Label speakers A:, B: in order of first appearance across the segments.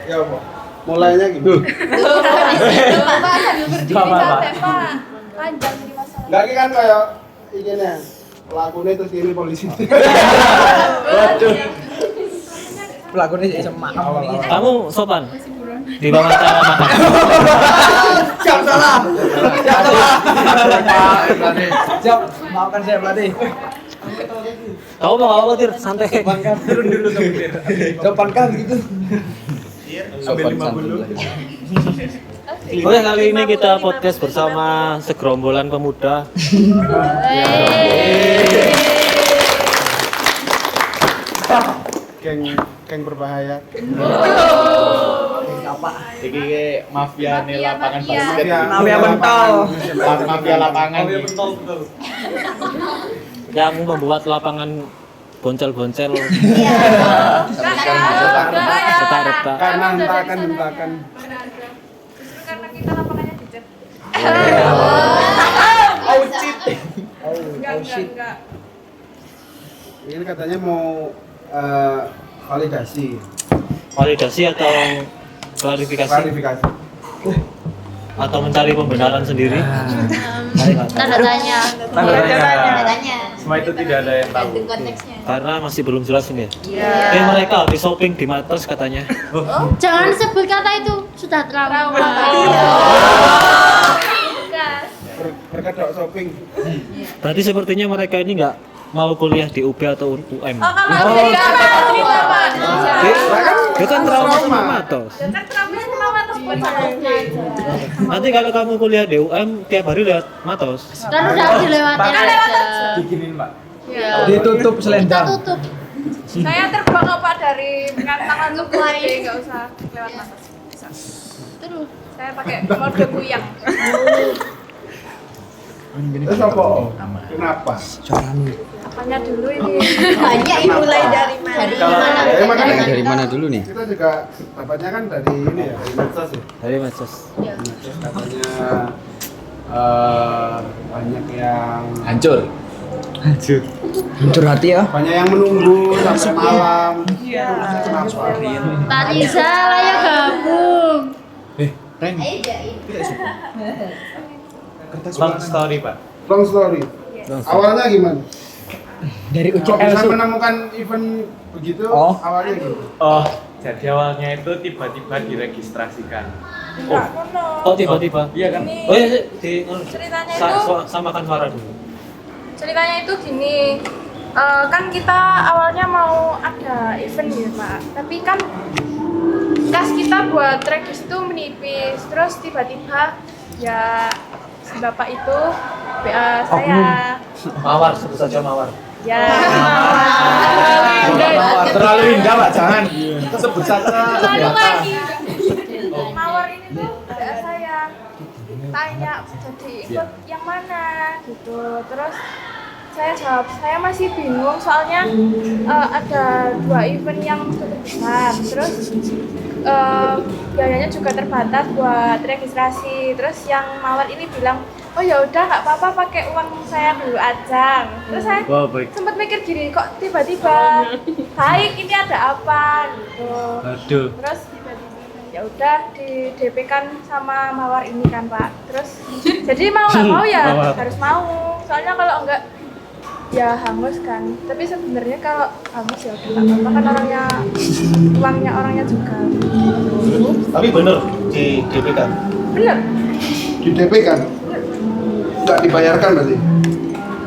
A: Ya apa? Mulainya gimana?
B: Bapak sambil berdiri capek Pak. Panjang ini masalah.
A: Enggak kan kayak ini nih. Pelakunya terus ini polisi.
C: Waduh.
D: Pelakunya iso maaf.
C: Kamu sopan? Di wawancara makan.
D: Siap salah. Siap, maafkan saya pelatih.
C: Kamu mau apa Tir? Santai.
D: Turun dulu Tir. Sopan kan gitu.
E: Sopan santun.
C: Oke, kali ini kita podcast bersama segerombolan pemuda.
A: Geng berbahaya.
E: Iki mafia nih lapangan basket.
D: Mafia pentol.
E: Mafia lapangan.
C: Yang membuat lapangan boncel-boncel, retak-retak.
A: Karena hentakan.
B: Karena kita lapangannya dicat. Enggak.
A: Ini katanya mau validasi.
C: Validasi atau klarifikasi atau mencari pembenaran sendiri?
B: Tanda tanya.
E: Semua itu tidak ada yang tahu.
B: Konteksnya.
C: Karena masih belum jelas ini ya. Mereka habis shopping di Matos katanya.
B: Jangan sebut kata itu, sudah trauma.
A: Berkedok shopping.
C: Berarti sepertinya mereka ini nggak mau kuliah di UB atau UM. Dia kan trauma sama Matos. Nanti kalau kamu kuliah di UM tiap hari lihat Matos.
B: Kan udah dilewatin aja.
D: Bikinin, Pak.
B: Ya.
D: Ditutup
B: Kita
D: selendang.
B: tutup.
F: Saya terbang Pak dari tangan tubuh jadi nggak usah lewat atas. Bisa.
B: Terus.
F: Saya pakai mode buyang.
A: Terus apa? Kenapa?
F: Apanya dulu ini?
B: Banyak ini mulai dari mana?
E: Dari mana dulu nih?
A: Kita juga dapatnya kan dari ini ya, dari medsos ya.
C: Dari Matos.
A: Medsos katanya banyak yang
E: Hancur
D: hati ya.
A: banyak yang menunggu sampai malam. Kenapa?
B: Tadi saya gabung.
E: Ren.
C: Long story Pak.
A: Long story. Awalnya gimana?
D: Dari
A: Kok
D: UCL
A: bisa
D: sih.
A: menemukan event begitu?
D: Oh.
A: Awalnya gitu.
G: Oh, jadi awalnya itu tiba-tiba diregistrasikan.
C: Oh tiba-tiba.
G: Iya kan?
C: Oh iya di
F: Ceritanya itu
C: samakan suara dulu.
F: Ceritanya itu gini. Kan kita awalnya mau ada event ya Pak, tapi kan kas kita buat regis itu menipis, terus tiba-tiba ya si bapak itu BA saya.
C: Mawar, sebut saja Mawar.
F: Ya.
E: Terlalu indah, Pak. Jangan. Sebut saja.
F: Mawar ini tuh BA saya tanya jadi ikut yang mana gitu, terus saya jawab saya masih bingung soalnya ada 2 event yang cukup besar, terus biayanya juga terbatas buat registrasi. Terus yang Mawar ini bilang, oh ya udah nggak apa-apa pakai uang saya dulu aja. Terus saya sempat mikir gini, kok tiba-tiba baik ini ada apa gitu.
C: Aduh.
F: Terus ya udah di DP kan sama Mawar ini kan Pak. Terus jadi mau nggak mau ya harus mau. Soalnya kalau enggak ya hangus kan. Tapi sebenarnya kalau hangus ya udah nggak apa-apa kan uangnya orangnya juga.
C: Tapi bener di DP kan?
F: Bener.
A: Di DP kan? Nggak dibayarkan berarti?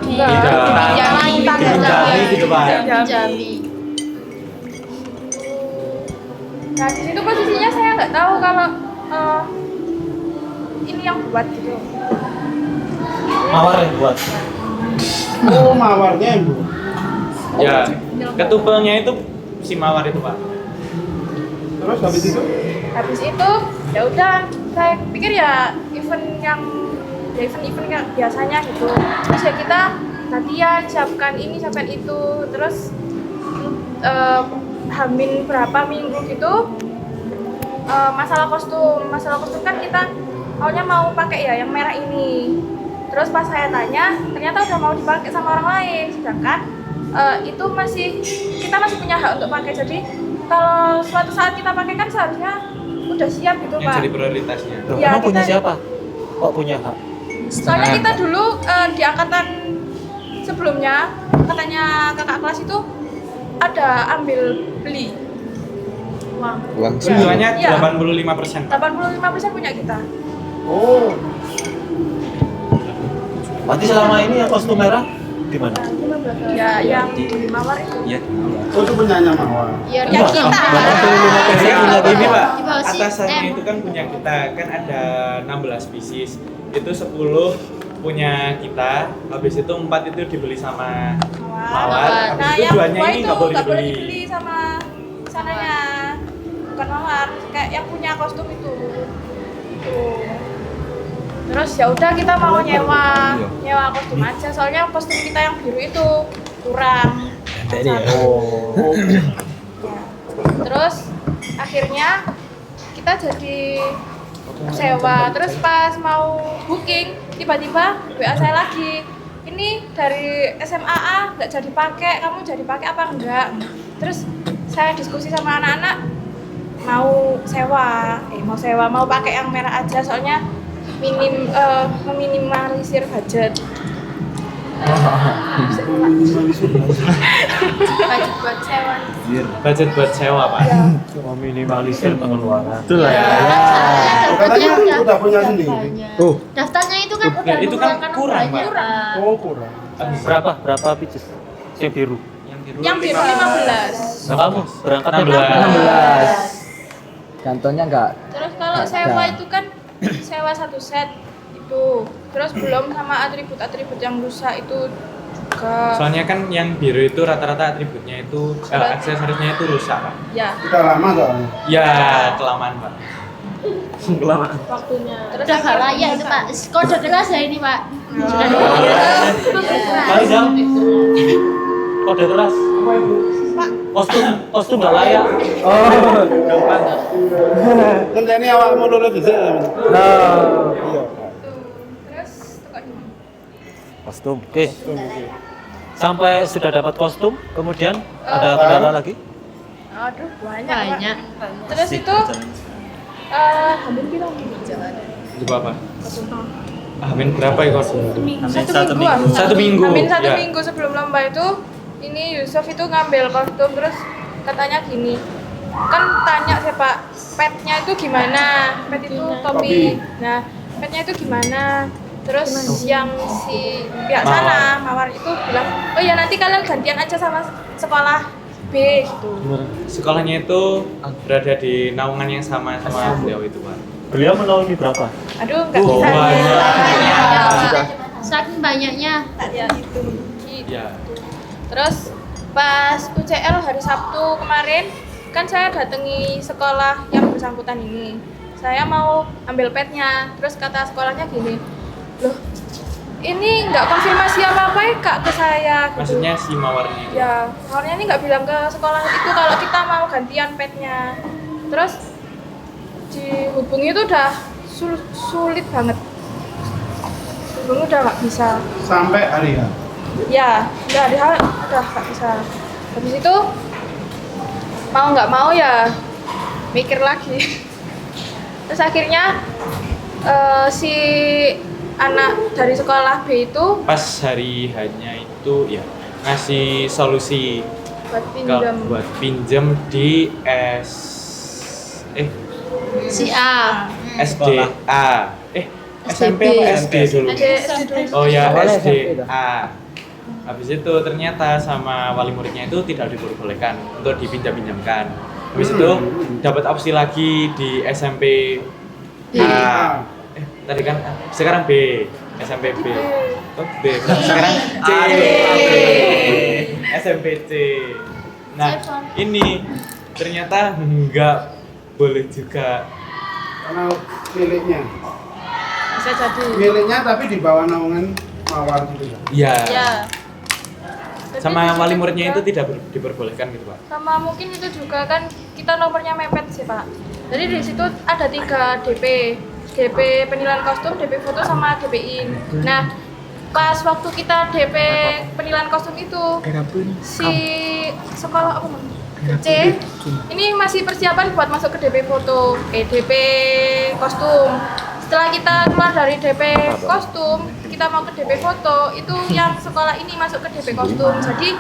C: Dijami gitu Pak.
B: Jami.
F: Nah di situ posisinya saya nggak tahu kalau ini yang buat gitu.
C: Mawar yang buat.
A: Oh, mawarnya ibu.
G: Ya, ketumpelnya itu si Mawar itu, Pak.
A: Terus habis itu?
F: Habis itu ya udah saya pikir ya event yang biasanya gitu. Terus ya kita latihan, siapkan ini, siapkan itu. Terus hamin berapa minggu gitu masalah kostum kan kita awalnya mau pakai ya yang merah ini. Terus pas saya tanya ternyata udah mau dipakai sama orang lain, sedangkan itu kita masih punya hak untuk pakai. Jadi kalau suatu saat kita pakai kan seharusnya udah siap gitu
G: Yang
F: Pak.
G: jadi prioritasnya.
C: Loh,
F: Ya,
C: emang punya
F: kita-
C: siapa? Kok punya hak?
F: Soalnya kita dulu di angkatan sebelumnya, katanya kakak kelas itu ada ambil beli uang.
G: Semuanya
F: Iya.
G: 85%.
F: 85% punya kita.
A: Oh,
C: Berarti selama ini yang kostum merah gimana?
F: Ya yang di Mawar itu.
G: Iya.
A: oh itu punyanya Mawar.
B: Ya
C: Enggak,
B: kita.
G: Jadi ini Pak,
B: Di bawah si
G: atasannya
B: M.
G: itu kan punya kita, kan ada 16 pieces. Itu 10 punya kita, habis itu 4 itu dibeli sama Mawar.
F: Nah,
G: Habis itu
F: yang
G: duanya
F: dua
G: ini
F: itu
G: nggak boleh
F: nggak boleh
G: dibeli.
F: dibeli sama sananya. Bukan Mawar, kayak yang punya kostum itu. Tuh. Terus ya udah kita mau nyewa kostum aja, soalnya kostum kita yang biru itu kurang.
C: Oh.
F: Ya. Terus akhirnya kita jadi sewa. Terus pas mau booking tiba-tiba WA saya lagi. Ini dari SMA nggak jadi pakai, kamu jadi pakai apa enggak? Terus saya diskusi sama anak-anak mau sewa, mau pakai yang merah aja soalnya meminimalisir budget.
B: Budget buat sewa.
G: Budget buat sewa Pak.
F: Ya.
C: Meminimalisir pengeluaran.
B: Ya,
A: Katanya
B: daftarnya
A: udah punya
B: banyak.
A: sendiri.
B: Daftarnya itu kan udah
G: itu kan
B: mengeluarkan
G: kurang,
B: banyak,
G: Pak.
B: Pak.
A: Oh kurang.
C: Berapa pieces? Yang biru.
F: Yang biru 15.
C: Nah, kamu berangkat
G: 16.
D: Kantongnya enggak.
F: Terus kalau sewa itu kan sewa satu set itu. Terus belum sama atribut-atribut yang rusak itu juga.
G: Soalnya kan yang biru itu rata-rata atributnya itu aksesorisnya itu rusak Pak.
F: Ya,
A: Udah lama soalnya.
G: Ya, kelamaan Pak.
F: waktunya. Terus
B: Udah gak layak itu Pak. Kode keras ya ini Pak. Sudah
C: Kali jam. Kode keras. Kostum nggak layak.
A: Kan ini awakmu lulus bisa. Iya.
F: Terus tukar ini.
C: Kostum. Oke. Sampai sudah dapat kostum, kemudian ada kendala lagi?
F: Aduh, banyak.
B: banyak.
F: Pak. Terus itu hampir bilang
G: Coba apa? Amin berapa ya kos?
F: satu minggu.
G: Satu minggu.
F: Amin satu
G: Ya.
F: minggu sebelum lomba itu ini Yusuf itu ngambil kostum terus katanya gini. Kan tanya saya Pak, petnya itu gimana? Pet itu topi. Nah, petnya itu gimana? Terus yang si pihak sana Mawar itu bilang, "Oh ya nanti kalian gantian aja sama sekolah B gitu."
G: Sekolahnya itu berada di naungan yang sama beliau itu Pak.
C: Beliau menaungi berapa?
F: Aduh, nggak
C: Oh,
F: bisa.
C: banyak.
B: Saking banyaknya.
F: Ya itu. Gitu.
G: Ya.
F: Terus pas UCL hari Sabtu kemarin kan saya datangi sekolah yang bersangkutan ini. Saya mau ambil petnya, terus kata sekolahnya gini, loh ini nggak konfirmasi apa-apa ya Kak ke saya. Gitu.
G: Maksudnya si mawarnya.
F: Ya, mawarnya ini nggak bilang ke sekolah itu kalau kita mau gantian petnya. Terus dihubungi itu udah sulit banget. Hubungi udah nggak bisa.
A: Sampai hari ya.
F: Ya, udah ada hal udah nggak bisa. Habis itu mau nggak mau ya mikir lagi. Terus akhirnya si anak dari sekolah B itu
G: Pas hari hanya itu ya ngasih solusi
F: buat pinjam.
G: buat pinjam di
B: Si A.
G: SDA. SMP apa SD dulu?
F: SD dulu.
G: Oh ya
D: Awalnya SMP
G: SDA. Habis itu ternyata sama wali muridnya itu tidak diperbolehkan untuk dipinjam-pinjamkan. Habis itu dapat opsi lagi di SMP A. Tadi kan A. Sekarang B. SMP B. Oh B. Sekarang C. SMP C. Nah, ini ternyata enggak boleh juga.
A: Karena miliknya.
F: Bisa jadi.
A: Miliknya tapi di bawah naungan Mawar gitu ya.
G: Ya.
F: Ya. Jadi
G: Sama
F: di
G: wali
F: situ
G: muridnya
F: juga-
G: itu tidak diperbolehkan gitu, Pak.
F: sama mungkin itu juga kan kita nomornya mepet sih Pak. Jadi di situ ada 3 DP, DP penilaian kostum, DP foto sama DP in. Nah pas waktu kita DP penilaian kostum itu si sekolah apa Bang? C. Ini masih persiapan buat masuk ke DP foto, DP kostum. Setelah kita keluar dari DP kostum, kita mau ke DP foto, itu yang sekolah ini masuk ke DP kostum. Jadi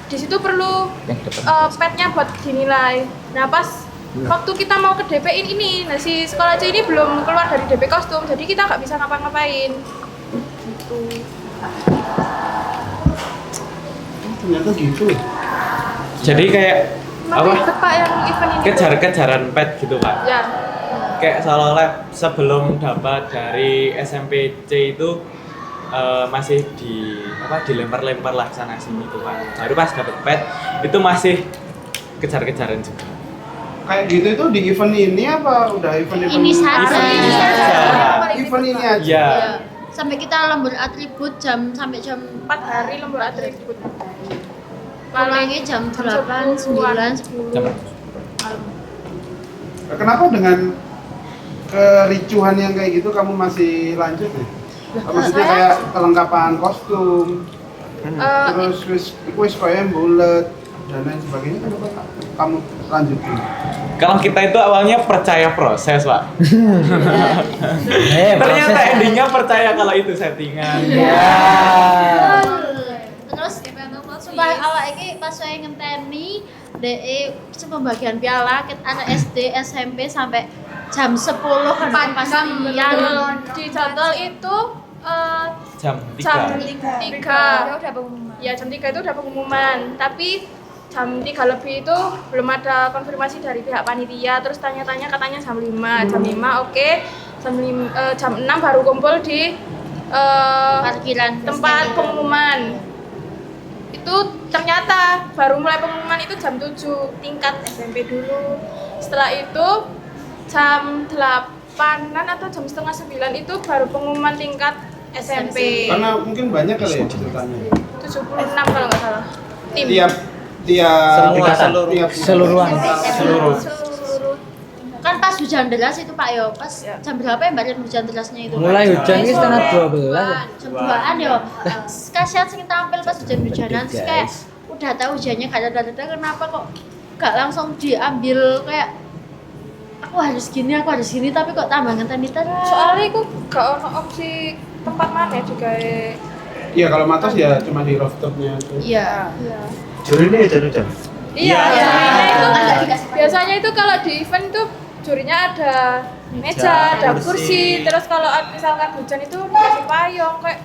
F: di situ perlu petnya buat dinilai. Nah pas waktu kita mau ke DP ini, nah si sekolah C ini belum keluar dari DP kostum, jadi kita nggak bisa ngapa-ngapain. Gitu.
A: Ternyata gitu.
G: Jadi kayak apa?
F: Ikut Pak yang event ini.
G: Kejar-kejaran pet gitu Pak.
F: Ya.
G: Kayak seolah-olah sebelum dapat dari SMP C itu masih dilempar-lempar lah sana sini tuh Pak. Baru pas dapat pet itu masih kejar-kejaran juga.
A: Kayak gitu itu di event ini apa udah event-event
B: Ini saja.
A: Event ini aja.
G: Iya.
B: Sampai kita lembur atribut sampai jam
F: 4 hari lembur atribut.
B: pulangnya jam 8, 9, 10.
G: Jam
A: Kenapa dengan kericuhan yang kayak gitu kamu masih lanjut ya? Maksudnya kayak kelengkapan kostum, terus wis kayak bulat dan lain sebagainya, kenapa kamu lanjutin?
G: Kalau kita itu awalnya percaya proses, Pak. Ternyata endingnya percaya kalau itu settingan.
B: Terus supaya awak ini pas saya ngenteni DE pembagian piala kita anak SD, SMP sampai jam 10 kan pastian
F: di jadwal itu
G: Jam 3.
F: jam 3 ya jam 3 itu udah pengumuman, tapi jam 3 lebih itu belum ada konfirmasi dari pihak panitia, terus tanya-tanya katanya jam 5 oke, jam 6 baru kumpul di
B: parkiran
F: tempat pengumuman. Itu ternyata baru mulai pengumuman itu jam 7 tingkat SMP dulu. Setelah itu jam 8-an atau jam setengah 9 itu baru pengumuman tingkat SMP.
A: Karena mungkin banyak kali ya ceritanya.
F: 76 kalau nggak salah. Tim.
A: Tiap
C: Seluruhan.
F: Seluruh.
B: kan pas hujan deras itu Pak yo, pas jam berapa ya Mbak hujan derasnya itu?
D: Mulai hujan ini setengah 12.
B: Jam 2-an yo. Kasihan sing tampil pas hujan-hujanan terus kayak udah tahu hujannya gak ada kenapa kok gak langsung diambil kayak aku harus gini tapi kok tambah ngenteni terus.
F: Soalnya aku gak ono opsi tempat mana juga.
A: Iya, kalau Matos ya cuma di rooftopnya tuh.
B: Iya.
C: Juri ini hujan-hujan.
F: Iya,
B: Iya.
F: biasanya itu kalau di event itu jurinya ada meja, ada kursi, terus kalau misalkan hujan itu dikasih payung kayak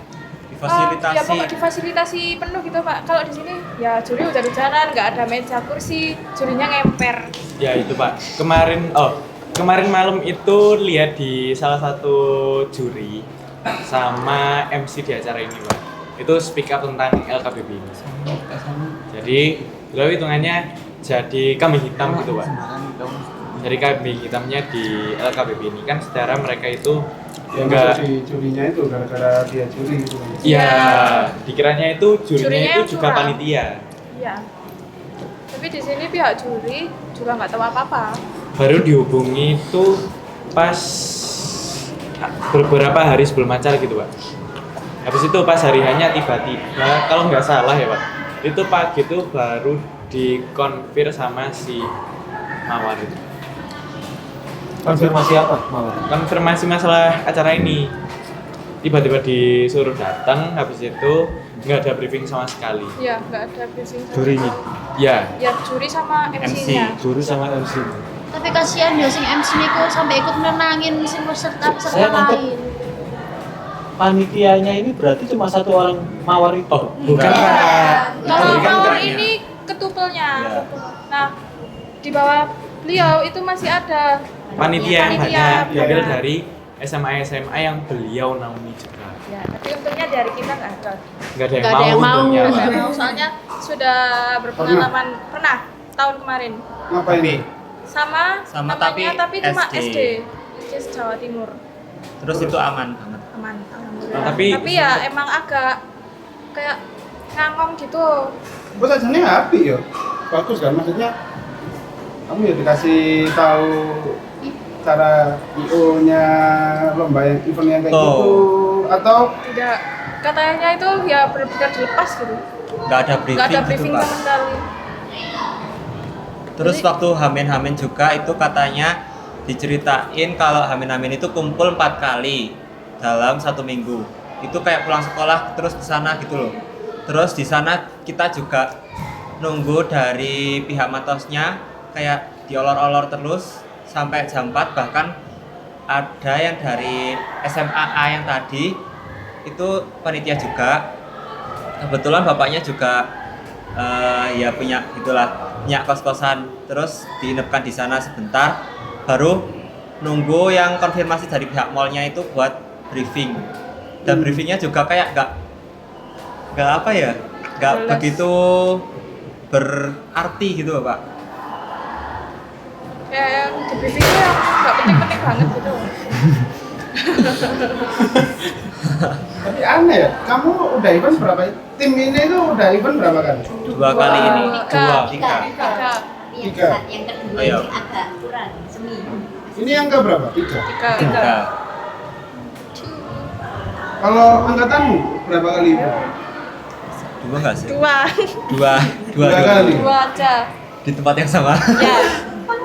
E: Difasilitasi.
F: ya pokoknya difasilitasi penuh gitu Pak. Kalau di sini ya juri hujan-hujanan, nggak ada meja, kursi, jurinya ngemper.
G: Ya itu Pak. Kemarin malam itu lihat di salah satu juri sama MC di acara ini Pak. Itu speak up tentang LKBB ini. Jadi beliau hitungannya jadi kambing hitam gitu Pak. Jadi kambing hitamnya di LKBB ini kan secara mereka itu
A: Ya
G: enggak
A: masuk di jurinya itu gara-gara dia juri gitu.
G: iya, dikiranya itu jurinya
F: Jurinya
G: itu juga
F: curang.
G: panitia.
F: Iya. Tapi di sini pihak juri juga nggak tahu apa-apa.
G: Baru dihubungi itu pas beberapa hari sebelum acara gitu Pak. Habis itu pas hari hanya tiba-tiba kalau nggak salah ya Pak, itu pagi itu baru dikonfir sama si Mawar itu.
C: Konfirmasi apa, Mawar?
G: Konfirmasi masalah acara ini. Tiba-tiba disuruh datang, habis itu nggak ada briefing sama sekali.
F: Iya, nggak ada briefing.
C: Jurinya.
G: Ya,
F: Ya juri sama MC-nya.
C: Juri sama MC.
B: Tapi kasihan ya sing MC niku sampai ikut nenangin sing peserta
C: Saya nangkep.
B: lain.
C: Panitianya ini berarti cuma satu orang Mawar itu.
G: oh bukan Pak.
F: Kalau
G: Jadi kan
F: Mawar
G: enggaknya.
F: ini ketupelnya.
C: Ya.
F: Nah, di bawah beliau itu masih ada
G: Panitia yang
F: Panitia.
G: hanya diambil dari SMA yang beliau naungi juga.
F: ya, tapi untungnya dari kita nggak ada.
G: Nggak ada yang
B: Nggak ada
G: mau
B: yang mau.
G: untungnya
F: Nggak
G: Pak.
F: mau, soalnya sudah berpengalaman pernah tahun kemarin
A: Ngapain?
F: sama
E: tapi
F: namanya tapi cuma
E: SD.
F: SD Jawa Timur.
E: Terus itu aman banget.
F: Aman, alhamdulillah.
G: Tapi-
F: ya emang agak kayak ngangong gitu.
A: Buat acaranya api ya. Bagus kan, maksudnya kamu ya dikasih tahu cara IO-nya lomba yang event yang kayak gitu atau
F: Tidak, katanya itu ya benar-benar dilepas gitu.
E: Nggak ada briefing,
F: Nggak ada
E: gitu,
F: briefing
E: Pak.
F: sama sekali.
E: Terus waktu Hamin juga itu katanya diceritain kalau Hamin itu kumpul 4 kali dalam 1 minggu. Itu kayak pulang sekolah terus ke sana gitu loh. Terus di sana kita juga nunggu dari pihak matosnya kayak diolor-olor terus sampai jam 4, bahkan ada yang dari SMA yang tadi itu panitia juga. Kebetulan bapaknya juga ya punya kos-kosan, terus diinapkan di sana sebentar, baru nunggu yang konfirmasi dari pihak mallnya itu buat briefing. Dan briefingnya juga kayak nggak apa ya, nggak begitu berarti gitu Pak.
F: Kayak yang di briefing itu yang nggak penting-penting banget gitu.
A: Tapi aneh ya, kamu udah event berapa? Tim ini tuh udah event berapa kali?
E: 2 kali ini.
F: Tiga.
A: Tiga.
H: Yang kedua
E: Ayo.
H: ini agak kurang semi.
A: Ini yang ke berapa? 3.
F: Tiga.
A: Kalau angkatanmu berapa kali event?
E: 2 nggak sih?
F: Dua
A: Dua kali.
F: aja.
E: Di tempat yang sama.
F: Ya.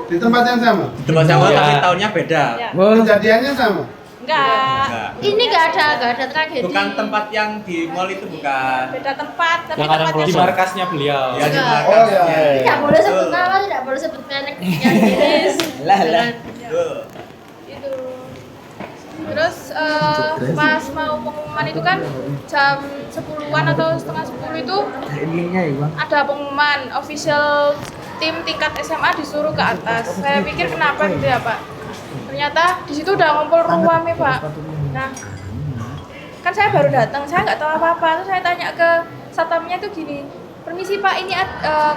A: Di tempat yang sama?
E: Di tempat sama
C: Iya.
E: tapi tahunnya beda.
F: Ya.
A: Kejadiannya sama?
F: Enggak.
E: Enggak.
B: Ini nggak ada tragedi.
E: Bukan tempat yang di mall itu, bukan.
F: Beda tempat, tapi
C: Yang ada
F: tempatnya
G: Di
C: pelosok.
G: markasnya beliau.
E: Ya di
B: Enggak.
A: Oh,
E: markasnya.
A: iya.
B: Tidak boleh sebut nama, tidak boleh sebut merek yang jenis.
D: Lah.
E: Betul.
F: itu. Terus pas mau pengumuman itu kan jam 10-an atau setengah 10 itu
D: Ininya ya bang.
F: ada pengumuman official tim tingkat SMA disuruh ke atas. Saya pikir kenapa gitu ya Pak. Ternyata di situ udah ngumpul ruame Pak. Nah, kan saya baru datang, saya nggak tahu apa-apa. Terus saya tanya ke satpamnya itu gini, permisi Pak, ini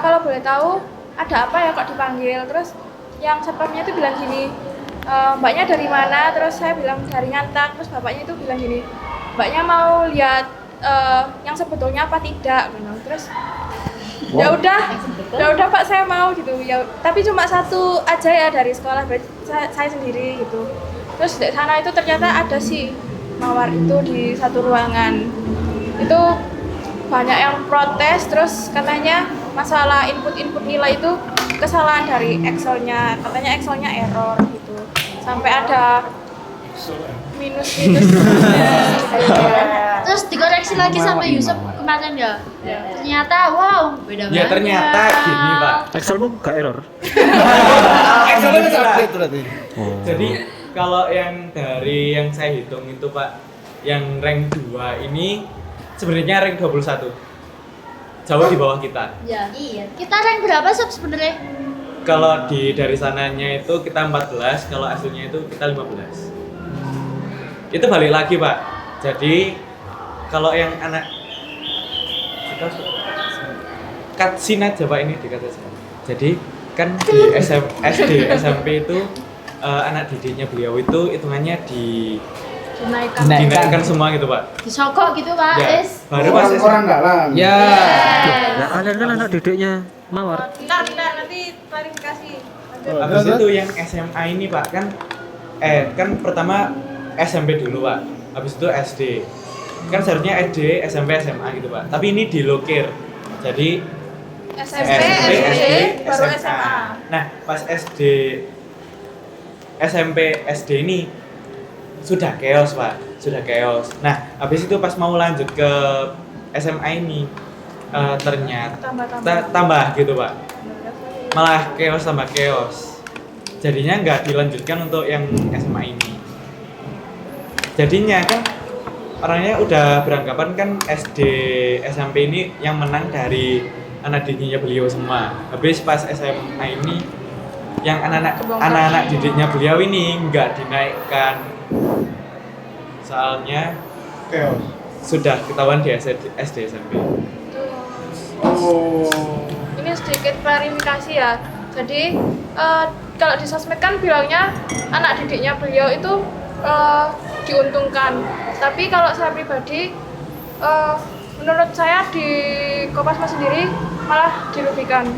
F: kalau boleh tahu ada apa ya kok dipanggil? Terus yang satpamnya itu bilang gini, mbaknya dari mana? Terus saya bilang dari Ngantak. Terus bapaknya itu bilang gini, mbaknya mau lihat yang sebetulnya apa tidak? Gitu. Terus ya udah Pak, saya mau gitu ya, tapi cuma satu aja ya dari sekolah, berarti saya sendiri gitu. Terus di sana itu ternyata ada sih mawar itu di satu ruangan itu, banyak yang protes. Terus katanya masalah input nilai itu kesalahan dari Excelnya, katanya Excelnya error gitu, sampai ada minus.
B: Terus dikoreksi lagi sama Yusuf kemarin ya. Ternyata wow, beda banget.
G: Ya ternyata gini Pak.
C: Excelmu gak error?
E: Excelnya update berarti.
G: Jadi kalau yang dari yang saya hitung itu Pak, yang rank 2 ini sebenarnya rank 21. Jauh di bawah kita.
B: Ya.
H: Iya.
B: Kita rank berapa sob sebenarnya?
G: Kalau dari sananya itu kita 14, kalau aslinya itu kita 15. Itu balik lagi Pak. Jadi kalau yang anak cutscene aja Pak, ini dikata aja. Jadi kan di SD, SMP itu anak didiknya beliau itu hitungannya dinaikkan semua gitu Pak.
B: Disokok gitu Pak,
G: Ya,
B: Is.
G: baru pas
A: orang dalam.
D: Ya.
C: Nah, kalian kan anak didiknya Mawar.
F: Bentar, nanti klarifikasi.
G: habis itu yang SMA ini Pak kan kan pertama SMP dulu Pak. Habis itu SD. Kan seharusnya SD, SMP, SMA gitu Pak. Tapi ini dilokir. Jadi
F: SMP, SD, baru SMA.
G: Nah, pas SD, SMP, SD ini sudah chaos Pak, sudah chaos. Nah, habis itu pas mau lanjut ke SMA ini ternyata tambah gitu Pak. Malah chaos tambah chaos. Jadinya nggak dilanjutkan untuk yang SMA ini. Jadinya kan orangnya udah beranggapan kan SD, SMP ini yang menang dari anak didiknya beliau semua. Habis pas SMA ini yang anak-anak didiknya beliau ini nggak dinaikkan. Soalnya
A: Chaos.
G: sudah ketahuan di SD SMP.
A: Oh.
F: Ini sedikit klarifikasi ya. Jadi kalau di sosmed kan bilangnya anak didiknya beliau itu diuntungkan. Tapi kalau saya pribadi, menurut saya di Kopasma sendiri malah dirugikan.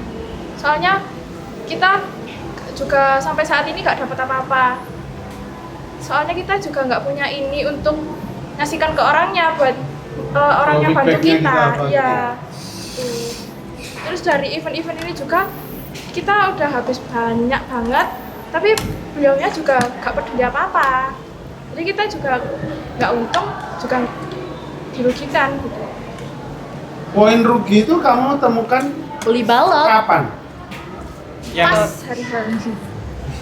F: Soalnya kita juga sampai saat ini nggak dapat apa-apa. Soalnya kita juga nggak punya ini untuk ngasihkan ke orangnya buat orang yang bantu
A: feedbacknya
F: kita.
A: apa
F: Ya. Terus dari event-event ini juga kita udah habis banyak banget, tapi beliaunya juga gak peduli apa-apa. Jadi kita juga gak untung, juga dirugikan gitu.
A: Poin rugi itu kamu temukan
B: Beli balot.
A: kapan?
F: Pas hari-hari.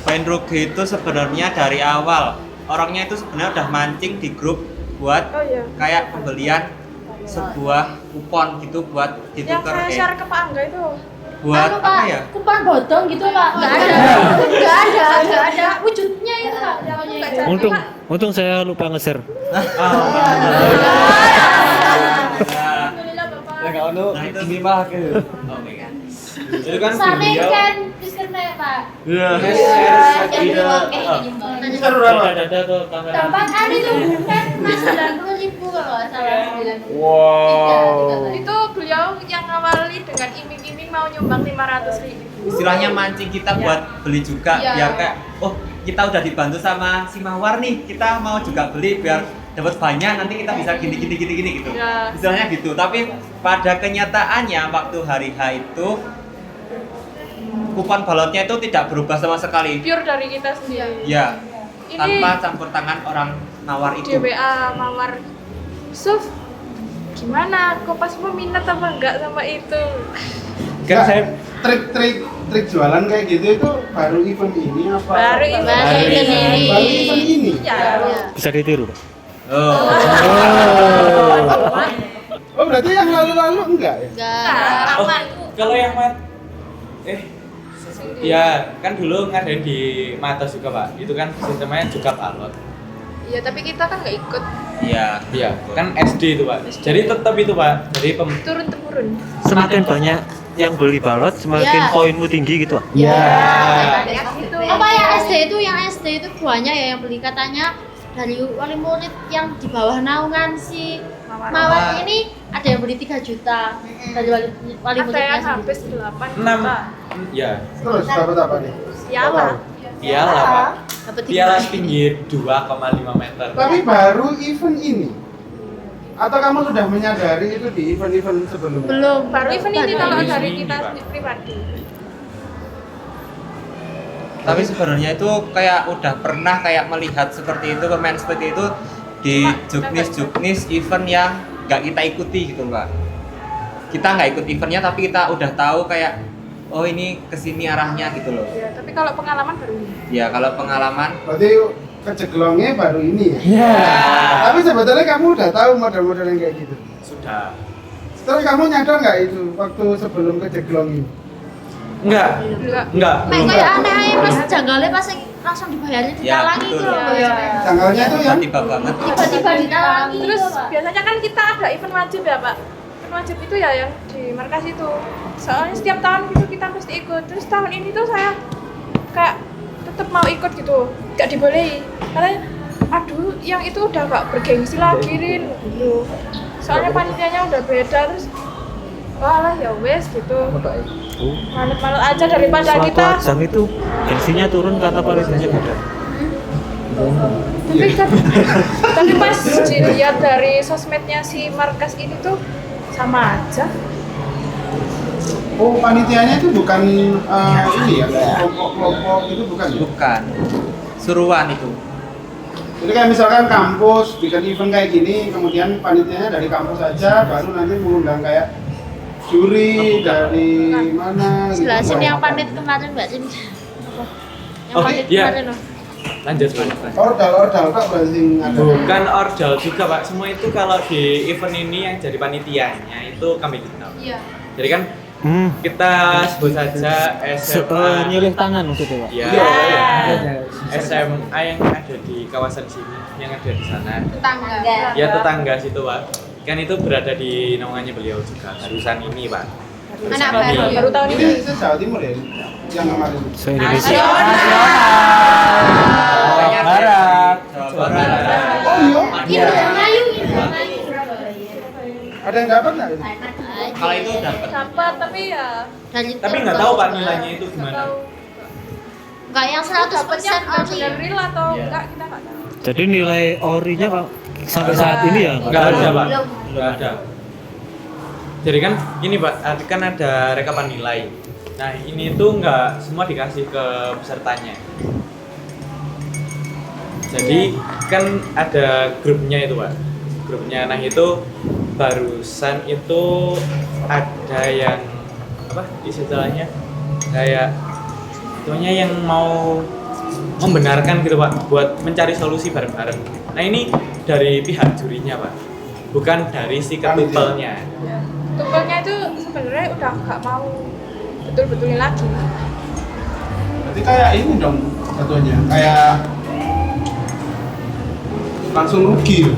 E: Poin rugi itu sebenarnya dari awal. Orangnya itu sebenarnya udah mancing di grup buat
F: Oh iya.
E: kayak pembelian sebuah kupon gitu buat
F: Yang
E: ditukar
F: saya share ke Pak Angga itu.
E: buat
B: Anu,
E: apa
B: Pak,
E: ya?
B: kupon bodong gitu Pak. Nggak ada wujudnya itu Pak.
C: Untung saya lupa nge-share.
F: Alhamdulillah Bapak.
D: Enggak ono
E: Nah, itu-
D: ini mah ke.
E: Oke kan.
G: Itu kan
B: Sampai
G: beliau
B: kan diskene Pak.
G: Iya.
A: Seru apa?
C: Ada tuh kamera.
B: Dapakan itu kan Mas 90.000 kalau nggak salah 90.
G: Wow.
F: Itu beliau yang awali dengan iming-iming mau nyumbang 500.000.
E: Istilahnya mancing kita buat beli juga
F: Iya.
E: biar kayak oh kita udah dibantu sama si Mawar nih, kita mau juga beli biar dapat banyak, nanti kita bisa gini gitu.
F: Iya.
E: Istilahnya gitu. Tapi pada kenyataannya waktu hari H itu kupon balotnya itu tidak berubah sama sekali.
F: Pure dari kita sendiri.
E: Ya,
F: Ini
E: tanpa campur tangan orang Mawar itu.
F: DWA Mawar Yusuf, gimana? Kok pas mau minat apa enggak sama itu?
G: Kan saya
A: trik jualan kayak gitu itu baru event ini apa?
F: Baru event
B: Baru ini.
A: Baru event ini.
F: Ya.
C: Bisa ditiru, Pak.
E: Oh.
A: Oh berarti yang lalu-lalu enggak ya?
B: Enggak.
G: Oh, kalau yang ya kan dulu ngadain di Matos juga Pak. Itu kan sistemnya juga balot.
F: Iya, tapi kita kan nggak ikut,
E: Iya.
G: Iya, kan SD itu Pak. Jadi tetap itu Pak. Jadi
F: turun temurun.
C: Semakin banyak yang beli balot, semakin
B: Ya.
C: poinmu tinggi gitu, Pak.
B: Ya.
F: Itu
B: Apa yang SD itu banyak ya yang beli katanya dari wali murid yang di bawah naungan si Mawar ini ada yang beli 3 juta dari wali
F: ada
B: muridnya
F: yang
B: sendiri.
F: habis 8
G: 6.
F: juta.
G: Ya,
A: Terus dapat apa nih?
F: Piala.
G: piala Pak.
B: Dapat
G: Piala
B: 3.
G: setinggi 2,5 meter.
A: Tapi baru event ini? Atau kamu sudah menyadari itu di event-event sebelumnya?
B: Belum,
F: Baru event ini kalau
G: Baru
F: dari
G: ini,
F: kita
G: Pak.
F: sendiri pribadi.
E: Tapi sebenarnya itu kayak udah pernah kayak melihat seperti itu, pemain seperti itu di juknis event yang nggak kita ikuti gitu Pak. Kita nggak ikut eventnya tapi kita udah tahu kayak oh ini kesini arahnya gitu loh.
F: Ya, tapi kalau pengalaman baru ini.
E: Ya kalau pengalaman
A: Berarti kejeglongnya baru ini ya?
D: Iya.
A: Tapi sebetulnya kamu udah tahu model-model yang kayak gitu?
G: Sudah.
A: Terus kamu nyadar nggak itu waktu sebelum kejeglong ini?
G: Enggak.
F: Enggak.
B: Mek kayak aneh aja pas janggalnya pas langsung dibayarin
E: Ya,
B: ditalangi
E: betul.
B: itu loh.
A: Tanggalnya itu yang
E: tiba-tiba banget.
B: Tiba-tiba ditalangi
F: Terus
B: itu, Pak.
F: biasanya kan kita ada event wajib ya Pak. Event wajib itu ya yang di markas itu. Soalnya setiap tahun gitu kita mesti ikut. Terus tahun ini tuh saya kayak tetap mau ikut gitu, gak dibolehin. Katanya, aduh yang itu udah gak bergengsi lagi Rin. Gitu. Soalnya panitianya udah beda terus. Walah ya wes gitu. Manut-manut aja daripada
C: Suatu
F: kita.
C: ajang itu gengsinya turun karena panitianya beda.
F: Tapi pas dilihat dari sosmednya si markas ini tuh sama aja.
A: oh panitianya itu bukan ini ya kelompok-kelompok itu bukan ya?
E: Bukan. Suruhan itu.
A: Jadi kayak misalkan kampus bikin event kayak gini, kemudian panitianya dari kampus saja, baru nanti mengundang kayak juri dari mana gitu.
B: Jelasin yang panit kemarin Mbak Cin. Yang
G: Oh,
B: panit
G: iya.
B: kemarin loh.
G: Lanjut Pak.
A: Ordal kok berarti ada.
G: Bukan ordal juga Pak. Semua itu kalau di event ini yang jadi panitianya itu kami kenal.
F: Iya.
G: Jadi kan kita sebut saja SMA.
C: Nyilih tangan maksudnya, Pak.
G: Ya,
D: Iya.
G: SMA yang ada di kawasan sini, yang ada di sana.
F: Tetangga.
G: Ya tetangga situ Pak. Kan itu berada di naungannya beliau juga. Barusan ini Pak.
F: Anak
G: Barusan
F: baru tahun ini.
A: Ini Jawa Timur ya? Yang kemarin.
C: Se-Indonesia.
E: Kayaknya
D: Barat.
E: Jawa Barat.
A: Oh iya?
B: Indramayu, Indramayu.
A: Ada yang dapat nggak itu?
E: Kalau itu dapat.
F: Dapat tapi ya
G: Tapi nggak tahu Pak nilainya itu gimana.
F: tahu
B: Enggak yang 100%
F: dapatnya
B: kali.
F: benar real atau
E: Iya.
F: enggak kita nggak tahu.
C: Jadi nilai orinya Pak sampai saat ini ya
G: Nggak ada Pak.
B: Belum.
G: Nggak ada. Jadi kan gini Pak, kan ada rekapan nilai. Nah ini tuh nggak semua dikasih ke pesertanya. Jadi kan ada grupnya itu Pak, grupnya. Nah itu barusan itu ada yang apa istilahnya kayak itunya yang mau membenarkan gitu Pak, buat mencari solusi bareng-bareng. Nah ini dari pihak jurinya Pak, bukan dari si ketupelnya.
F: Ya. Tupelnya itu sebenarnya udah nggak mau betul-betulin lagi.
A: Berarti kayak ini dong satunya, kayak langsung rugi.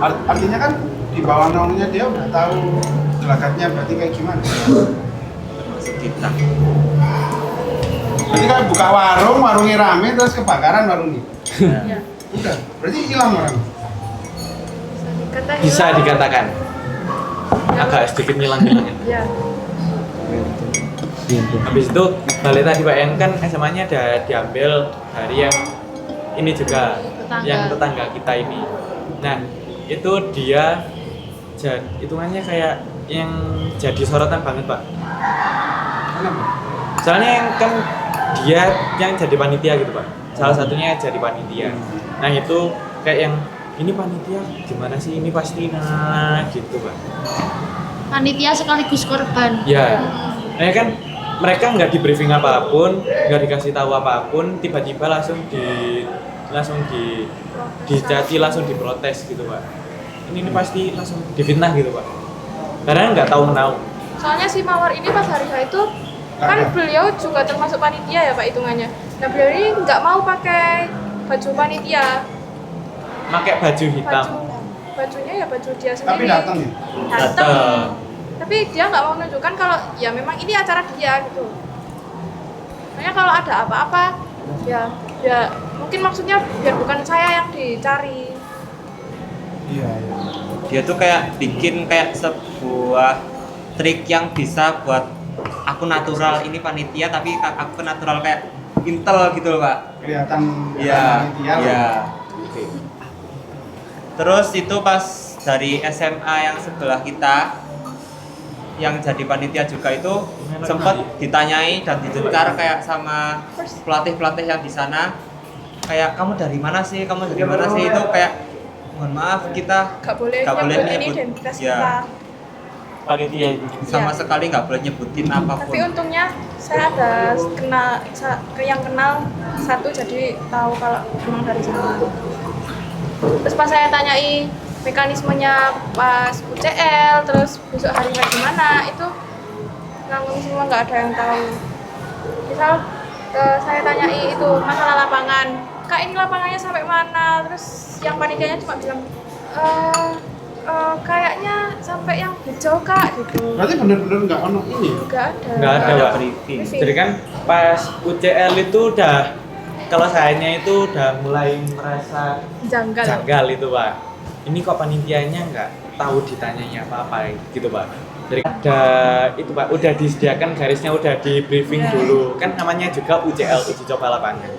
A: Artinya kan di bawah naungnya dia udah tahu gelagatnya, berarti kayak gimana?
E: Maksud kita.
A: Berarti kayak buka warung, warungnya rame terus kebakaran warungnya.
F: Ya.
A: Udah, berarti hilang orang.
G: Bisa dikatakan agak sedikit ngilang-ngilang.
F: Ya.
G: Habis itu balik tadi Pak, yang kan SMA-nya ada diambil dari yang ini juga, yang tetangga kita ini. Nah itu dia hitungannya kayak yang jadi sorotan banget Pak.
A: Kenapa?
G: Soalnya yang kan dia yang jadi panitia gitu Pak, salah satunya jadi panitia. Nah itu kayak yang ini panitia gimana sih, ini pasti gitu Pak.
B: Panitia sekaligus korban.
G: Ya, nah kan mereka nggak di briefing apapun, nggak dikasih tahu apapun, tiba-tiba langsung dicaci, langsung diprotes gitu Pak. Ini pasti langsung difitnah gitu Pak, karena nggak tahu menau.
F: Soalnya si Mawar ini pas hari H itu kan beliau juga termasuk panitia ya Pak hitungannya. Nah beliau ini nggak mau pakai baju panitia,
G: Pakai baju hitam.
F: bajunya ya baju dia
A: Tapi
F: sendiri.
A: datang ya?
F: Datang. Tapi dia nggak mau menunjukkan kalau ya memang ini acara dia gitu. Makanya kalau ada apa-apa ya mungkin maksudnya biar bukan saya yang dicari.
A: Iya, iya.
E: Dia tuh kayak bikin kayak sebuah trik yang bisa buat aku natural ini panitia, tapi aku natural kayak intel gitu loh Pak.
A: Kelihatan
E: Iya.
A: panitia lah.
E: Iya. Terus itu pas dari SMA yang sebelah kita yang jadi panitia juga itu sempat ditanyai dan didengar kayak sama pelatih-pelatih yang di sana, kayak kamu dari mana sih, itu kayak mohon maaf kita
F: Nggak boleh
E: nggak boleh
F: nyebut ini
E: menyebut
F: identitas
E: ya,
F: kita.
C: Panitia itu.
E: sama
F: Iya.
E: sekali nggak boleh nyebutin apapun.
F: Tapi untungnya saya ada yang kenal satu, jadi tahu kalau memang dari sana. Terus pas saya tanyai mekanismenya pas UCL, terus besok harinya gimana, itu nganggung semua, nggak ada yang tahu. Misal saya tanyai itu masalah lapangan, Kak ini lapangannya sampai mana, terus yang panitianya cuma bilang kayaknya sampai yang hijau Kak gitu.
A: Berarti bener-bener nggak ono ini ya?
F: Nggak ada.
G: Nggak ada Pak.
E: briefing.
G: Jadi kan pas UCL itu udah, kalau sayanya itu udah mulai merasa janggal itu Pak. Ini kok panitianya nggak tahu ditanyanya apa-apa gitu Pak. Jadi ada itu Pak, udah disediakan garisnya, udah di briefing dulu. Kan namanya juga UCL, uji coba lapangan.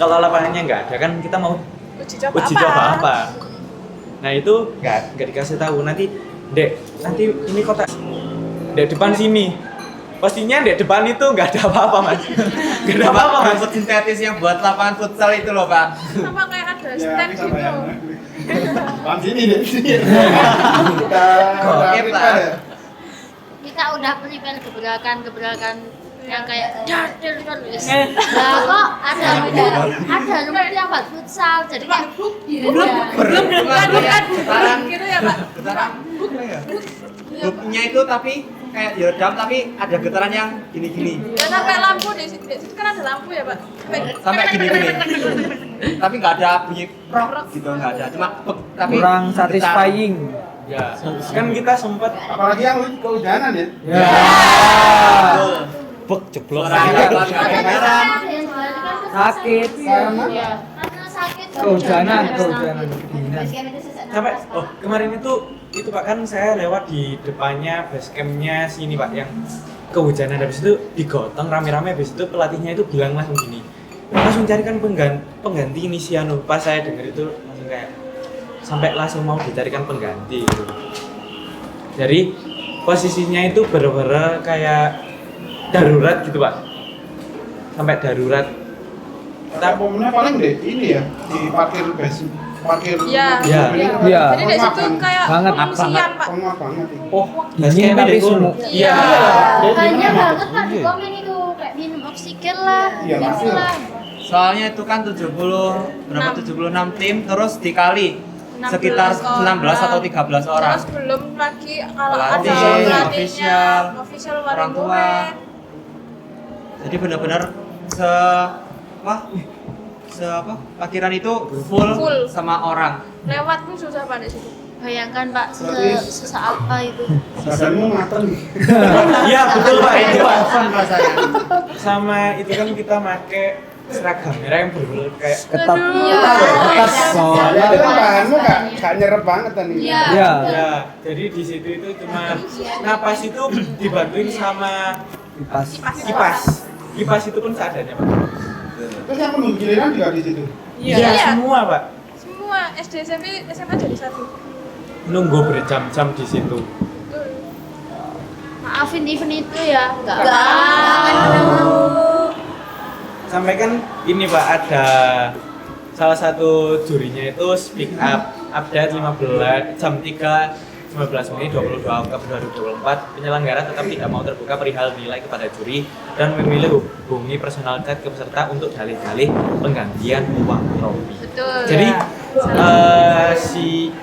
G: Kalau lapangannya nggak ada kan kita mau
F: Uji coba
G: apa? Nah itu nggak dikasih tahu. Nanti nanti ini kotak dek depan sini. Pastinya dek depan itu nggak ada apa-apa Mas. Nggak ada apa-apa Mas.
E: Rumput sintetis yang buat lapangan futsal itu loh Pak.
F: Sama kayak ada
A: Ya,
F: stand
A: ini sama
F: gitu.
A: yang Bang sini deh, sini. Kita
E: Goib lah.
B: Kita udah prepare gebrakan yang kayak dadel kan wis. Lah kok ada rumput yang buat futsal, jadi kayak
F: Bukan gitu ya Pak.
E: Getaran grupnya itu tapi kayak diredam tapi ada getaran yang gini-gini.
F: Ya sampai lampu di situ kan ada lampu ya Pak.
E: Sampai gini-gini. Tapi nggak ada bunyi prok gitu, nggak ada. Cuma tapi
D: Kurang
E: getar.
D: satisfying.
G: Ya, kan kita sempat
A: Apalagi yang kehujanan ya.
E: Betul.
C: Bek jeblok.
E: Suaranya kedengaran.
D: Sakit.
B: Iya. Karena sakit
D: Kehujanan.
G: sampai kemarin itu Pak, kan saya lewat di depannya base campnya sini Pak, yang kehujanan. Habis itu digotong rame-rame, habis itu pelatihnya itu bilang langsung gini, langsung carikan pengganti ini si Anu. Pas saya dengar itu langsung kayak sampai langsung mau dicarikan pengganti gitu. Jadi posisinya itu bener-bener kayak darurat gitu Pak. Sampai darurat.
A: Tapi momennya paling deh ini ya di parkir parkir
F: Iya.
G: Iya.
D: Iya.
F: Jadi dari situ kayak
D: Banget.
F: pengungsian Pak.
A: penguat banget ini.
G: Oh,
D: Ini tapi sumuk.
G: Iya.
B: Banyak banget Pak di komen itu kayak minum oksigen lah.
A: Iya, pasti
B: gitu lah.
E: Soalnya itu kan 76 tim terus dikali
F: 16
E: sekitar 16 atau 13 orang.
F: Terus belum lagi kalau
E: Pelatih,
F: ada pelatihnya,
E: official,
F: official
E: orang tua.
F: murid.
E: Jadi benar-benar parkiran itu full
F: Full.
E: sama orang.
F: Lewat pun susah Pak di situ.
B: Bayangkan Pak
A: Berarti-
B: apa itu.
A: Badanmu mateng.
G: Iya, betul Pak. Itu Pak.
E: Oven rasanya.
G: Sama itu kan kita pakai seragam merah yang berbeda kayak
D: Ketat.
B: Iya.
D: Ketat. Oh.
A: Ya itu kan bahanmu gak nyerep banget tadi.
B: Iya.
D: Iya.
G: ya. Jadi di situ itu cuma napas itu dibantuin sama
D: Kipas.
G: kipas. Kipas itu pun seadanya Pak.
A: Terus yang menunggu giliran juga di situ.
G: Iya, semua Pak.
F: Semua SD, SMP, SMA jadi satu.
G: Nunggu berjam-jam di situ.
F: Betul.
B: Maafin event itu ya, enggak
G: Sampai kan ini Pak ada salah satu jurinya itu speak up update 15 jam 3 19 Mei 22 Oktober 2024 penyelenggara tetap tidak mau terbuka perihal nilai kepada juri dan memilih hubungi personal chat ke peserta untuk dalih-dalih penggantian uang trofi.
F: Betul.
G: Jadi si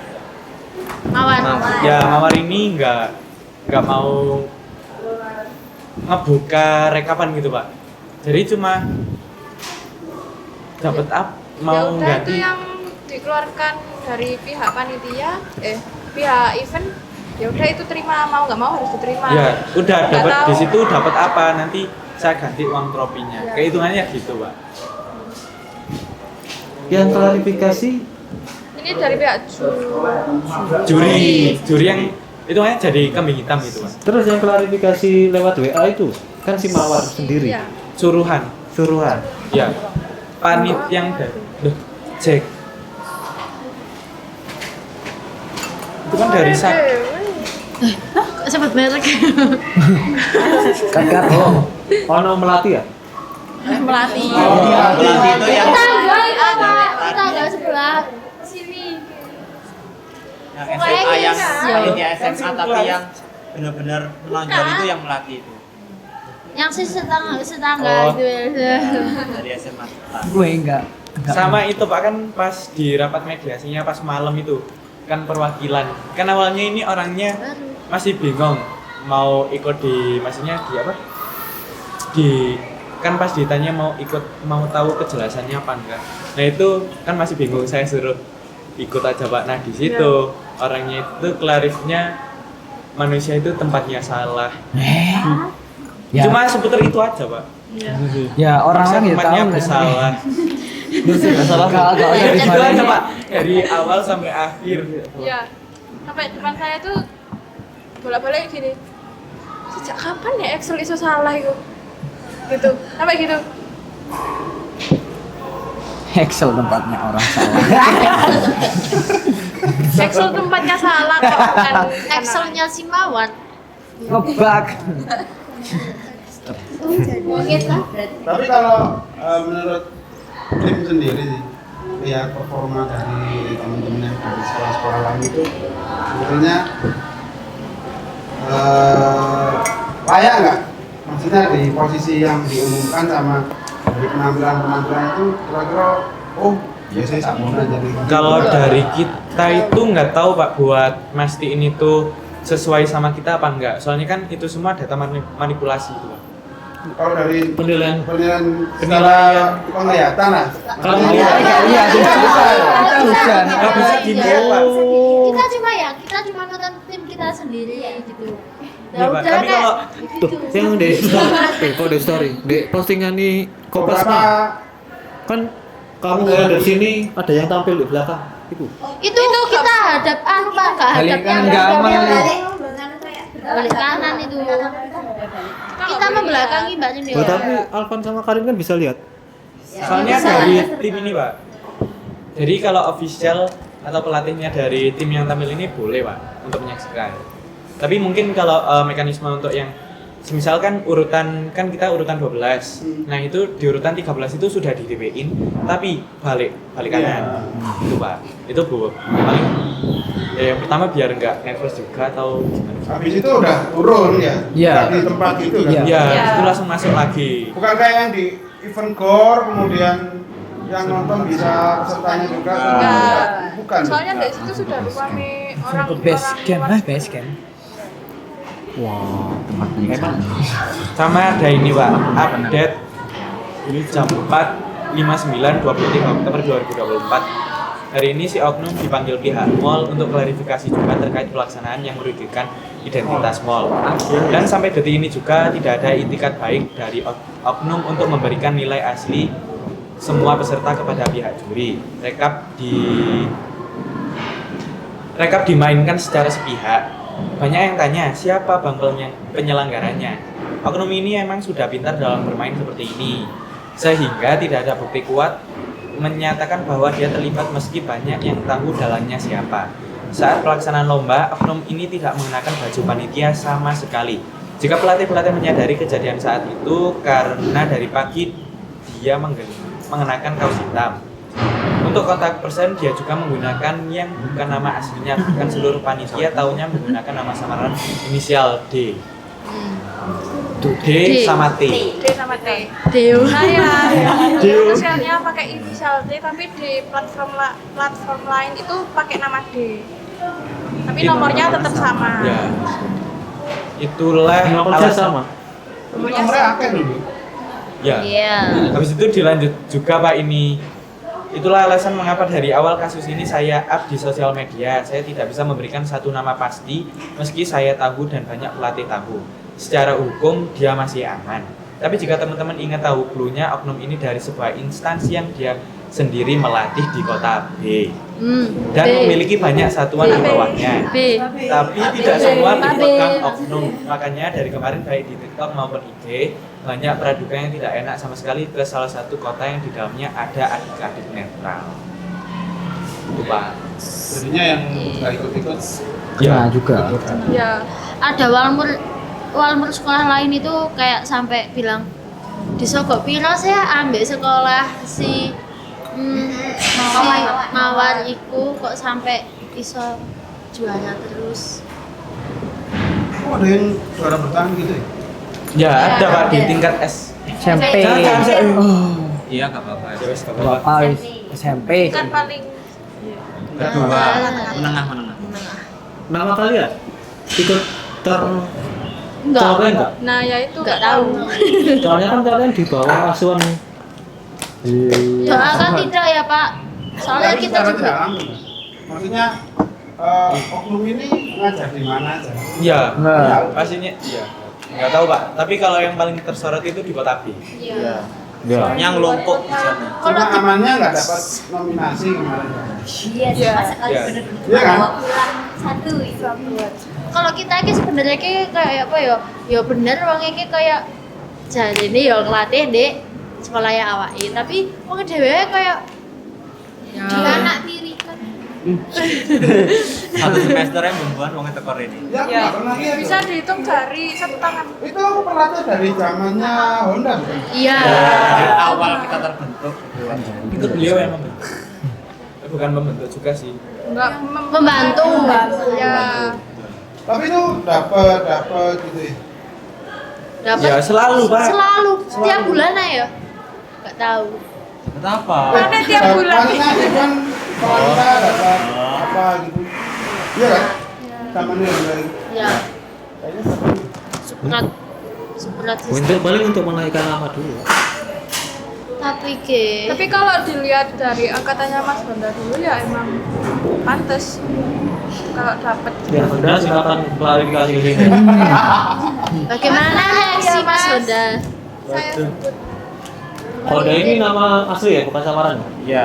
B: Mawar.
G: Mawar ini nggak mau ngebuka rekapan gitu Pak. Jadi cuma dapat mau
F: ya udah itu
G: ganti.
F: yang dikeluarkan dari pihak panitia, pihak event, ya udah itu terima, mau nggak mau harus diterima.
G: Ya, udah
F: Nggak
G: dapat
F: tahu.
G: di situ dapat apa nanti saya ganti uang tropinya.
F: Ya.
G: Kehitungannya gitu, Pak.
C: Yang klarifikasi
F: Ini dari pihak
G: Juri yang itu hanya jadi kambing hitam gitu, Pak.
C: terus yang klarifikasi lewat WA itu kan si Mawar sendiri
F: Iya.
G: Suruhan.
C: suruhan.
G: Ya. Panit yang cek. Itu kan dari
B: Kok sebut merek?
D: Kakak.
C: Ono melati ya?
B: Melatih.
E: Pelatih itu yang
B: Tetangga sebelah sini.
E: SMA yang
B: Iya.
E: ini SMA tapi yang benar-benar melanggar itu yang melatih itu
B: Yang si setangga
G: Oh.
B: itu ya.
E: dari SMA kita.
D: Gue enggak.
G: sama itu Pak kan pas di rapat mediasinya pas malam itu kan perwakilan. Kan awalnya ini orangnya masih bingung mau ikut di maksudnya di apa? Kan pas ditanya mau tahu kejelasannya apa enggak. Nah itu kan masih bingung, saya suruh ikut aja Pak. Nah di situ orangnya itu klarifnya manusia itu tempatnya salah.
D: Ya.
G: Cuma seputar itu aja Pak.
D: Ya orang-orang ya
G: Tempatnya
D: tahu.
G: bersalah.
D: Salah enggak ada di
G: Itu
D: mana.
G: aja Pak dari awal sampai akhir.
F: Iya. Sampai depan saya tuh bolak-balik gini. Sejak kapan ya Excel iso salah itu? Gitu. Sampai gitu.
D: Excel tempatnya orang salah.
F: Excel tempatnya salah kok bukan
B: Excelnya si Mawar.
D: Ngebak.
A: Tapi kalau menurut tim sendiri sih, lihat performa dari teman-teman yang dari sekolah-sekolah lain itu sebenarnya layak nggak? Maksudnya di posisi yang diumumkan sama dari penampilan itu kira-kira biasanya tak mau jadi.
G: Kalau dari kita itu nggak tahu Pak buat mastiin itu sesuai sama kita apa enggak. Soalnya kan itu semua data manipulasi itu Pak.
A: Kalau dari
C: Penilaian.
A: secara penglihatan lah.
C: Kalau
D: Iya, kita hujan.
G: Nggak bisa gini ya Pak.
B: Kita cuma nonton tim kita sendiri gitu.
G: Iya, Pak. Tapi
B: kayak
G: kalau-
C: Tuh, yang di story, kok di story, di postingan nih Kopas
A: Beberapa
C: kan kamu dari sini ada yang tampil di belakang itu.
B: itu kita hadap Pak, nggak hadap
D: Balik
B: yang
D: enggak aman.
B: balik kanan itu. Kita membelakangi Mbak Cindy.
C: Oh, tapi Alvan sama Karin kan bisa lihat.
G: Soalnya dari tim ini Pak. Jadi kalau official atau pelatihnya dari tim yang tampil ini boleh Pak untuk menyaksikan. Tapi mungkin kalau mekanisme untuk yang semisal kan urutan kan kita urutan 12. Nah, itu di urutan 13 itu sudah di DP-in tapi balik kanan. Itu Pak. Itu Bu. Paling ya yang pertama biar enggak nervous juga atau gimana.
A: Habis itu udah turun ya.
D: Iya.
A: Nggak di tempat itu kan.
G: Ya,
F: Iya.
G: itu langsung masuk lagi.
A: Bukan kayak yang di event GOR kemudian yang nonton bisa pesertanya juga.
F: Enggak.
A: Bukan.
F: Soalnya dari situ sudah rame orang
D: Base camp,
F: luar.
D: base camp.
C: Wah,
D: Tempat penyiksaan.
G: Sama ada ini Pak, update ini jam 4.59 23 Oktober 2024. Hari ini si oknum dipanggil pihak mall untuk klarifikasi juga terkait pelaksanaan yang merugikan identitas mall. Dan sampai detik ini juga tidak ada itikat baik dari oknum untuk memberikan nilai asli semua peserta kepada pihak juri. Rekap dimainkan secara sepihak. Banyak yang tanya, siapa bangkelnya penyelenggaranya? Oknum ini emang sudah pintar dalam bermain seperti ini, sehingga tidak ada bukti kuat menyatakan bahwa dia terlibat meski banyak yang tahu dalangnya siapa. Saat pelaksanaan lomba, oknum ini tidak mengenakan baju panitia sama sekali. Jika pelatih-pelatih menyadari kejadian saat itu karena dari pagi dia mengenakan kaos hitam. Untuk kontak person dia juga menggunakan yang bukan nama aslinya, bukan seluruh panitia taunya menggunakan nama samaran inisial D. D sama T.
F: D sama T.
B: Deo.
F: Saya media sosialnya pakai inisial D, tapi di platform lain itu pakai nama D. Tapi nomornya tetap sama.
G: Ya. Itulah
C: nomornya sama.
A: Nomornya akeh dulu.
G: Ya.
B: Iya.
G: Habis itu dilanjut juga Pak ini. Itulah alasan mengapa dari awal kasus ini saya up di sosial media. Saya tidak bisa memberikan satu nama pasti meski saya tahu dan banyak pelatih tahu. Secara hukum dia masih aman. Tapi jika teman-teman ingin tahu clue-nya, oknum ini dari sebuah instansi yang dia sendiri melatih di kota B. Dan
B: B.
G: memiliki banyak satuan di bawahnya.
B: B.
G: Tapi tidak semua dipegang oknum. Makanya dari kemarin baik di TikTok maupun IG banyak praduga yang tidak enak sama sekali ke salah satu kota yang di dalamnya ada adik-adik netral. Itu Pak.
A: Jadinya yang nggak ikut-ikut.
D: Kena juga.
F: Ya.
B: Ada walmur sekolah lain itu kayak sampai bilang disogok piro saya ambil sekolah si mawar iku kok sampai iso juara terus.
A: Oh, ada yang juara bertahan gitu ya?
G: Ya, ada Pak di
B: ada.
G: tingkat S.
D: SMP.
E: Iya, nggak apa-apa.
G: Ya wes, nggak
D: Berapa
G: apa-apa.
D: wis? SMP.
F: Kan paling
E: Kedua, menengah.
C: Nama kalian ikut
B: Enggak.
C: Soalnya enggak?
F: nah ya itu
B: Enggak tahu.
C: Soalnya kan kalian di bawah asuhan.
B: Doakan tidak ya Pak. Soalnya
A: Tapi
B: kita
A: secara
B: juga
A: tidak langsung. Maksudnya oknum ini ngajar di mana aja?
G: Iya.
D: Enggak.
G: Pastinya iya. Nggak tahu Pak. Tapi kalau yang paling tersorot itu di kota B.
B: Iya.
C: Ya.
E: Yang lumpuk di sana.
A: Cuma amannya nggak dapat nominasi kemarin.
F: Iya.
G: Iya.
A: Iya kan?
B: Kalau kita iki sebenarnya ki kayak apa ya? Ya bener wong iki kayak jarine ya ngelatih Dek sekolah ya awake, tapi wong dhewe kayak dia anak tiri kan.
E: Satu semesternya membuat uangnya tekor ini.
A: Ya,
F: Ya.
A: nggak pernah lihat.
F: Bisa dihitung jari satu tangan.
A: Itu pelatih dari zamannya Honda bukan?
B: Iya.
E: Dari awal kita terbentuk.
G: Itu beliau yang membentuk. Bukan membentuk juga sih.
F: Enggak
B: Membantu.
F: Ya.
A: Tapi itu dapat gitu ya.
B: Dapat
G: Ya selalu Pak.
B: selalu tiap bulan ya. Enggak tahu.
E: Kenapa?
F: Mana tiap bulan?
A: Paling asik kan kalau kita dapat apa gitu. Iya kan? Zamannya Honda.
B: Ya,
A: Kayaknya seru.
B: seberat
C: Untuk balik untuk menaikkan nama dulu.
B: tapi ke
F: Tapi kalau dilihat dari angkatannya Mas Honda dulu ya emang pantes kalau dapet.
C: Ya, sudah silakan klarifikasi ini.
B: bagaimana reaksi Mas Honda?
F: Saya sebut
C: Honda ini nama asli ya, bukan samaran.
E: Iya.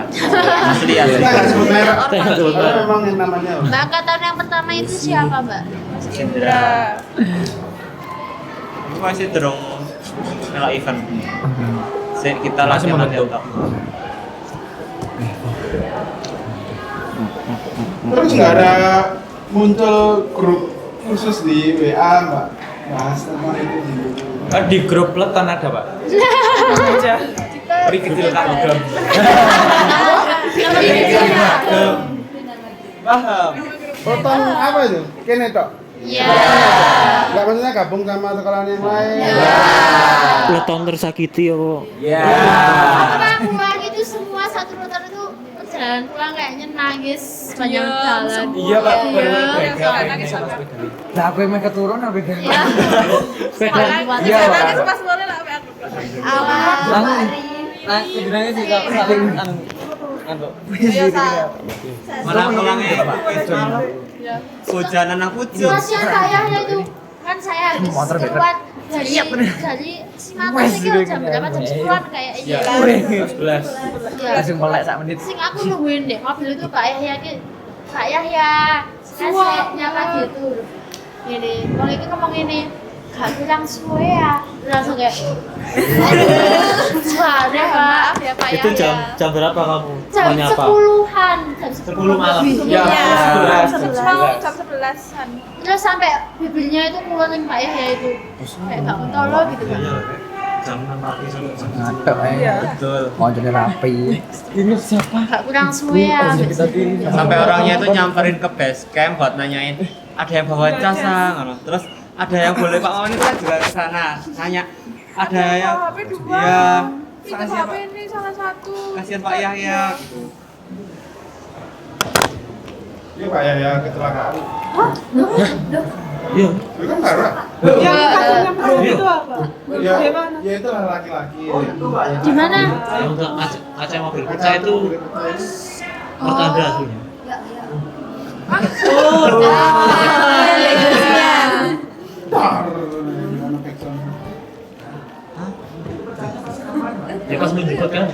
E: Asli
A: Kita nggak sebut merek.
C: Kita nggak sebut
A: Karena
C: merek.
A: memang yang namanya Honda.
B: Mbak angkatan yang pertama itu siapa Mbak?
E: Indra. Ini masih derong melak event. Kita
G: Masih
E: latihan
G: membentuk.
E: tok.
A: Terus nggak ada muncul grup khusus di WA Mbak? bahas tentang itu dulu.
G: Di grup Peleton ada Pak. Pri kecil kagem. Paham.
A: Proton apa itu? Kene tok.
B: Iya.
A: Enggak maksudnya gabung sama sekolah yang lain.
C: Peleton tersakiti ya kok.
G: Ya.
B: Pulang itu semua satu rotan itu perjalanan pulang kayaknya nangis sepanjang jalan.
G: Iya Pak, benar
D: Lah aku yang keturun apa beda?
B: Iya.
D: Iya, Pak.
F: Pas boleh lah aku.
D: Nah, sebenarnya sih kalau saling anu
E: Malah pulangnya hujanan aku
B: Kasihan kayaknya itu kan saya habis
D: Motor bebek.
B: keluar dari Simatun itu jam berapa jam 10-an kayaknya.
G: Ya. 11.
B: Ya.
D: langsung melek sak menit.
B: Sing aku nungguin deh mobil itu Pak Yahya Pak Yahya saya nyapa gitu ini kalau itu ngomong ini gak bilang suwe ya langsung kayak suara Pak
F: Ya Pak
C: Itu jam berapa kamu
B: jam
C: menyapa?
B: 10-an jam
C: 10 malam.
G: Ya,
B: Iya.
G: 11.
F: Jam 11-an.
B: Terus sampai bibirnya itu keluar yang Pak Yahya itu kayak gak tolong gitu kan.
E: jam 6 pagi sampai jam
D: Ngadep aja.
E: betul.
D: Mau jadi rapi. Ini siapa?
B: Gak kurang suwe ya.
E: Sampai orangnya itu nyamperin ke base camp buat nanyain ada yang bawa casang terus ada yang boleh Pak Maman itu kan juga ke sana nanya ada yang
F: HP dua.
E: iya
F: Itu
E: kasihan
F: HP
E: Pak
F: ini salah satu.
E: kasihan Pak Yahya gitu.
A: Ini Pak Yahya kecelakaan.
C: Iya.
A: Itu kan parah.
F: Yang kasusnya perut itu apa?
A: Ya, ya itu lah laki-laki.
B: Di mana?
C: Yang untuk kaca mobil pecah itu pertanda aslinya.
A: Dar.
C: Ya pas menjemput kan.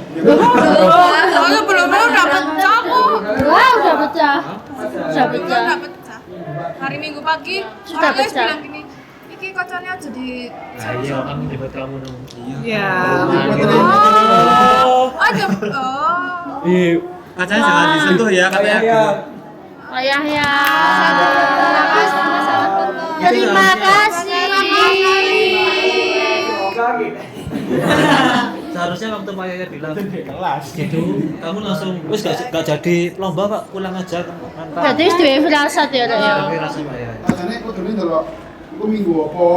F: Soalnya belum udah pecah kok.
B: Wah, udah pecah. Udah
F: Belum
B: pecah.
F: udah pecah. Hari Minggu pagi
B: Sudah
F: orangnya
B: pecah.
F: bilang gini, iki kocornya aja di
C: Nah, iya kan menjemput kamu dong.
F: Ya.
C: Oh.
F: Ada. Oh.
C: Iya.
E: Kacanya jangan disentuh ya katanya gitu.
B: Pak Yahya. Terima kasih.
C: Seharusnya waktu Pak Yaya bilang gitu, kamu langsung wis gak jadi lomba Pak, pulang aja mantap.
B: Berarti wis duwe firasat ya, Rek, ya.
C: Tapi rasa Pak Yaya.
A: Rasanya kudune ndelok iku minggu apa?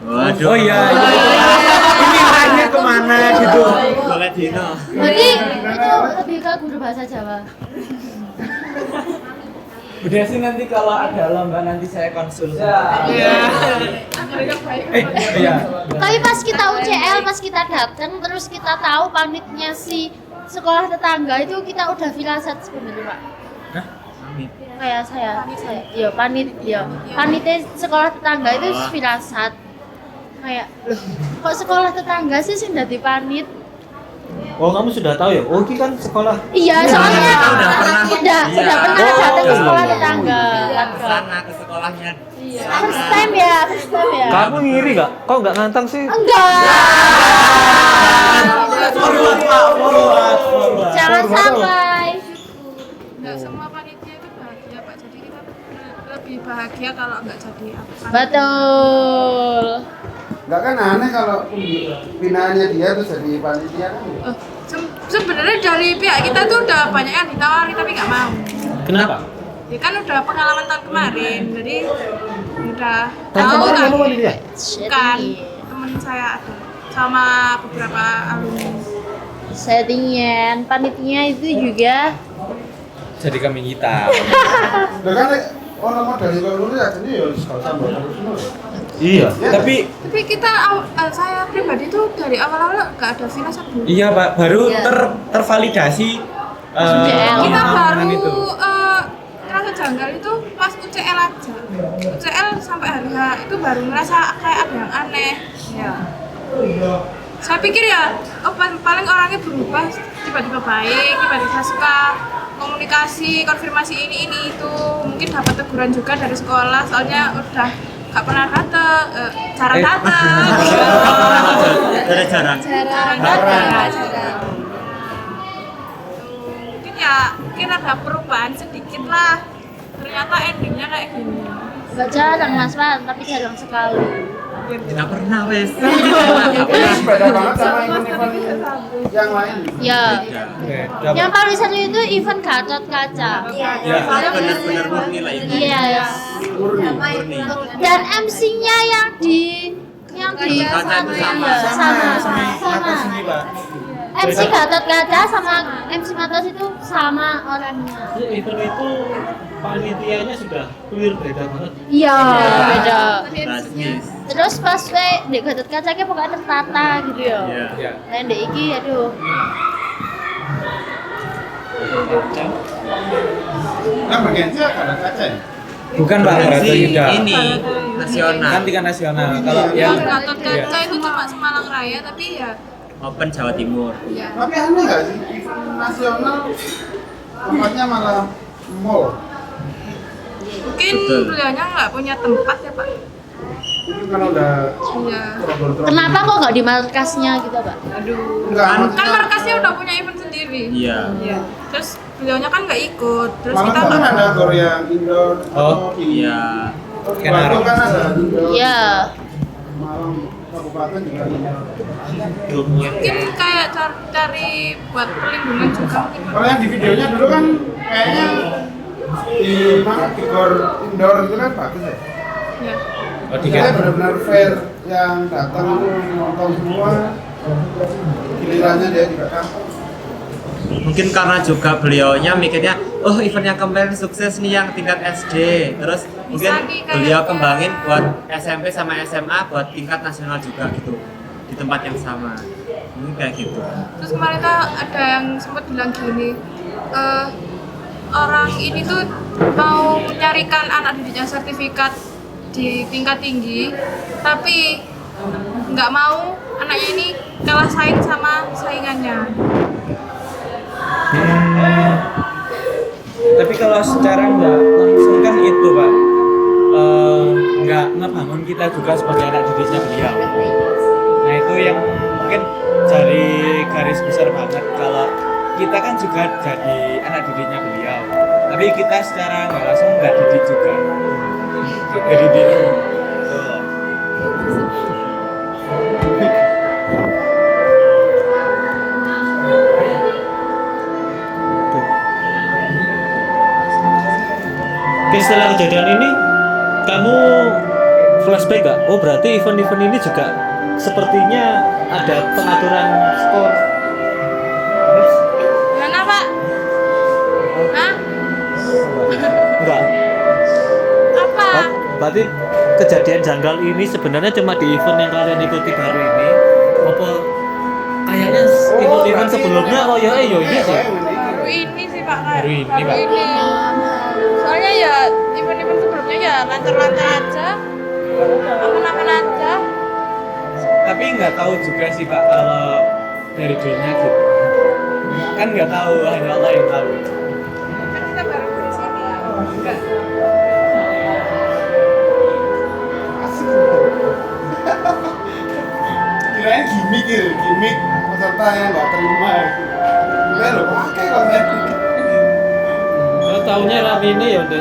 E: Waduh.
G: Oh iya. Ini arahnya kemana gitu?
E: Boleh dino.
B: Berarti itu lebih ke guru bahasa Jawa.
G: Udah sih nanti kalau ada lomba nanti saya konsul.
F: Iya.
G: Iya.
B: Tapi pas kita UCL, pas kita datang terus kita tahu panitnya si sekolah tetangga itu kita udah firasat sebenarnya, Pak. Kayak saya, iya panitnya sekolah tetangga itu firasat. Kayak, loh, kok sekolah tetangga sih sing dadi panit?
C: Oh, kamu sudah tahu ya? Oh, ini kan sekolah.
B: Iya, soalnya
E: kita udah pernah.
B: udah
E: Iya.
B: pernah datang ke sekolah
C: iya.
B: tetangga.
E: Ke sana ke sekolahnya.
B: First time ya.
C: Kamu ngiri gak? Kok nggak ngantang sih?
B: Enggak. Jangan sampai.
F: Enggak semua panitia itu bahagia Pak. Jadi kita lebih bahagia kalau nggak jadi apa.
B: Betul.
A: Enggak kan aneh kalau pinaannya dia terus jadi panitia kan?
F: Sebenarnya dari pihak kita tuh udah banyak yang ditawari tapi nggak mau.
C: Kenapa?
F: Ya kan udah pengalaman tahun kemarin, jadi udah
C: Tahun
F: tahu
C: kemarin
F: lah.
C: kamu panitia?
F: Kan temen saya ada sama beberapa alumni.
B: Settingan panitinya itu juga
G: Jadi kambing hitam.
A: Udah kan orang modal itu dulu ya jadi ya kalau tambah terus terus.
C: Iya.
A: Ya,
F: Tapi kita saya pribadi tuh dari awal-awal nggak ada firasat dulu.
G: Iya Pak, baru
B: Iya.
G: tervalidasi
B: UCL.
F: Kita
G: omongan
F: baru
G: itu.
F: ngerasa janggal itu pas UCL aja. UCL sampai hari H itu baru ngerasa kayak ada yang aneh. Ya. Saya pikir ya, oh paling orangnya berubah tiba-tiba baik, tiba-tiba suka komunikasi, konfirmasi ini itu, mungkin dapat teguran juga dari sekolah, soalnya udah gak pernah dateng, jarang dateng.
E: Dari jarang.
F: Jarang dateng. Mungkin ada perubahan sedikit lah. Ternyata endingnya kayak gini.
B: nggak jarang Mas Wan, tapi jarang sekali.
E: Tidak pernah wes.
A: Ini beda banget sama event-event yang lain.
B: Ya.
G: Beda.
B: Yang paling seru itu event Gatot Kaca.
E: Ya, benar-benar murni lah ini.
B: Iya.
E: Murni.
B: Dan MC-nya yang di
E: Kaca itu sama.
G: Mata sini, Pak.
B: MC Gatot Kaca sama MC Matos itu sama orangnya.
C: Event itu panitianya sudah clear, beda banget.
B: Iya, beda.
E: Rasis.
B: Terus pas di Gatot Kaca ki pokoknya tertata gitu ya.
E: Iya.
G: Ya.
B: Lain dek iki aduh.
A: Yang bergensi ada kaca ya?
G: Bukan Pak, berarti tidak.
E: Ini nasional.
G: Kan tingkat nasional. Kalau yang
F: Gatot
G: iya.
F: Kaca itu cuma Semalang Raya tapi ya
E: Open Jawa Timur.
A: Tapi aneh nggak sih, event nasional tempatnya malah mall.
F: mungkin
E: Betul.
F: beliaunya nggak punya tempat ya Pak.
A: Itu kan udah
F: Iya.
A: trouble-trouble.
B: Kenapa kok nggak di markasnya gitu, Pak?
A: Enggak,
F: Kan
A: maksudnya
F: markasnya udah punya event sendiri.
E: Iya.
F: Iya. Terus beliaunya kan nggak ikut. Terus
A: malah
F: kita
A: kan
F: nggak.
A: ada gor yang indoor
G: Oh,
A: atau di
E: Iya.
A: Batu kan ada indoor.
B: Iya.
A: Malang kabupaten juga indoor.
F: Mungkin kayak cari buat perlindungan juga.
A: Kalau yang di videonya dulu kan kayaknya di mana di gor indoor itu kan bagus ya.
F: Ya.
G: Oh,
A: Kita benar-benar fair yang datang itu nonton semua. Gilirannya dia juga kan.
E: Mungkin karena juga beliaunya mikirnya, oh event yang kemarin sukses nih yang tingkat SD, terus mungkin
F: nih, kayak
E: beliau
F: gitu.
E: kembangin buat SMP sama SMA buat tingkat nasional juga gitu di tempat yang sama. Mungkin kayak gitu.
F: Terus kemarin tuh ada yang sempat bilang gini, orang ini tuh mau mencarikan anak didiknya sertifikat di tingkat tinggi, tapi nggak mau anaknya ini kalah saing sama saingannya.
G: Tapi kalau secara nggak langsung kan itu Pak, nggak ngebangun kita juga sebagai anak didiknya beliau. Nah itu yang mungkin dari garis besar banget, kalau kita kan juga jadi anak didiknya beliau, tapi kita secara nggak langsung nggak didik juga. Jadi didik.
C: Oke, setelah kejadian ini kamu flashback gak? Oh berarti event-event ini juga sepertinya ada pengaturan skor.
F: Gimana Pak? Hah?
C: Enggak.
F: Apa?
C: Berarti kejadian janggal ini sebenarnya cuma di event yang kalian ikuti baru ini. Apa kayaknya event-event sebelumnya oh ya iya sih.
F: Baru ini sih Pak.
G: Baru ini, Pak.
F: ini. Soalnya ya event-event sebelumnya ya lancar-lancar aja, aman-aman aja.
G: Tapi nggak tahu juga sih Pak kalau dari dulunya gitu. Kan nggak tahu, hanya Allah yang tahu.
F: Kan kita baru di sini. Enggak.
A: Kirain gimmick gitu, gimmick peserta yang nggak terima. Kirain lo pakai konten ini.
C: Kalau tahunya rame ini ya di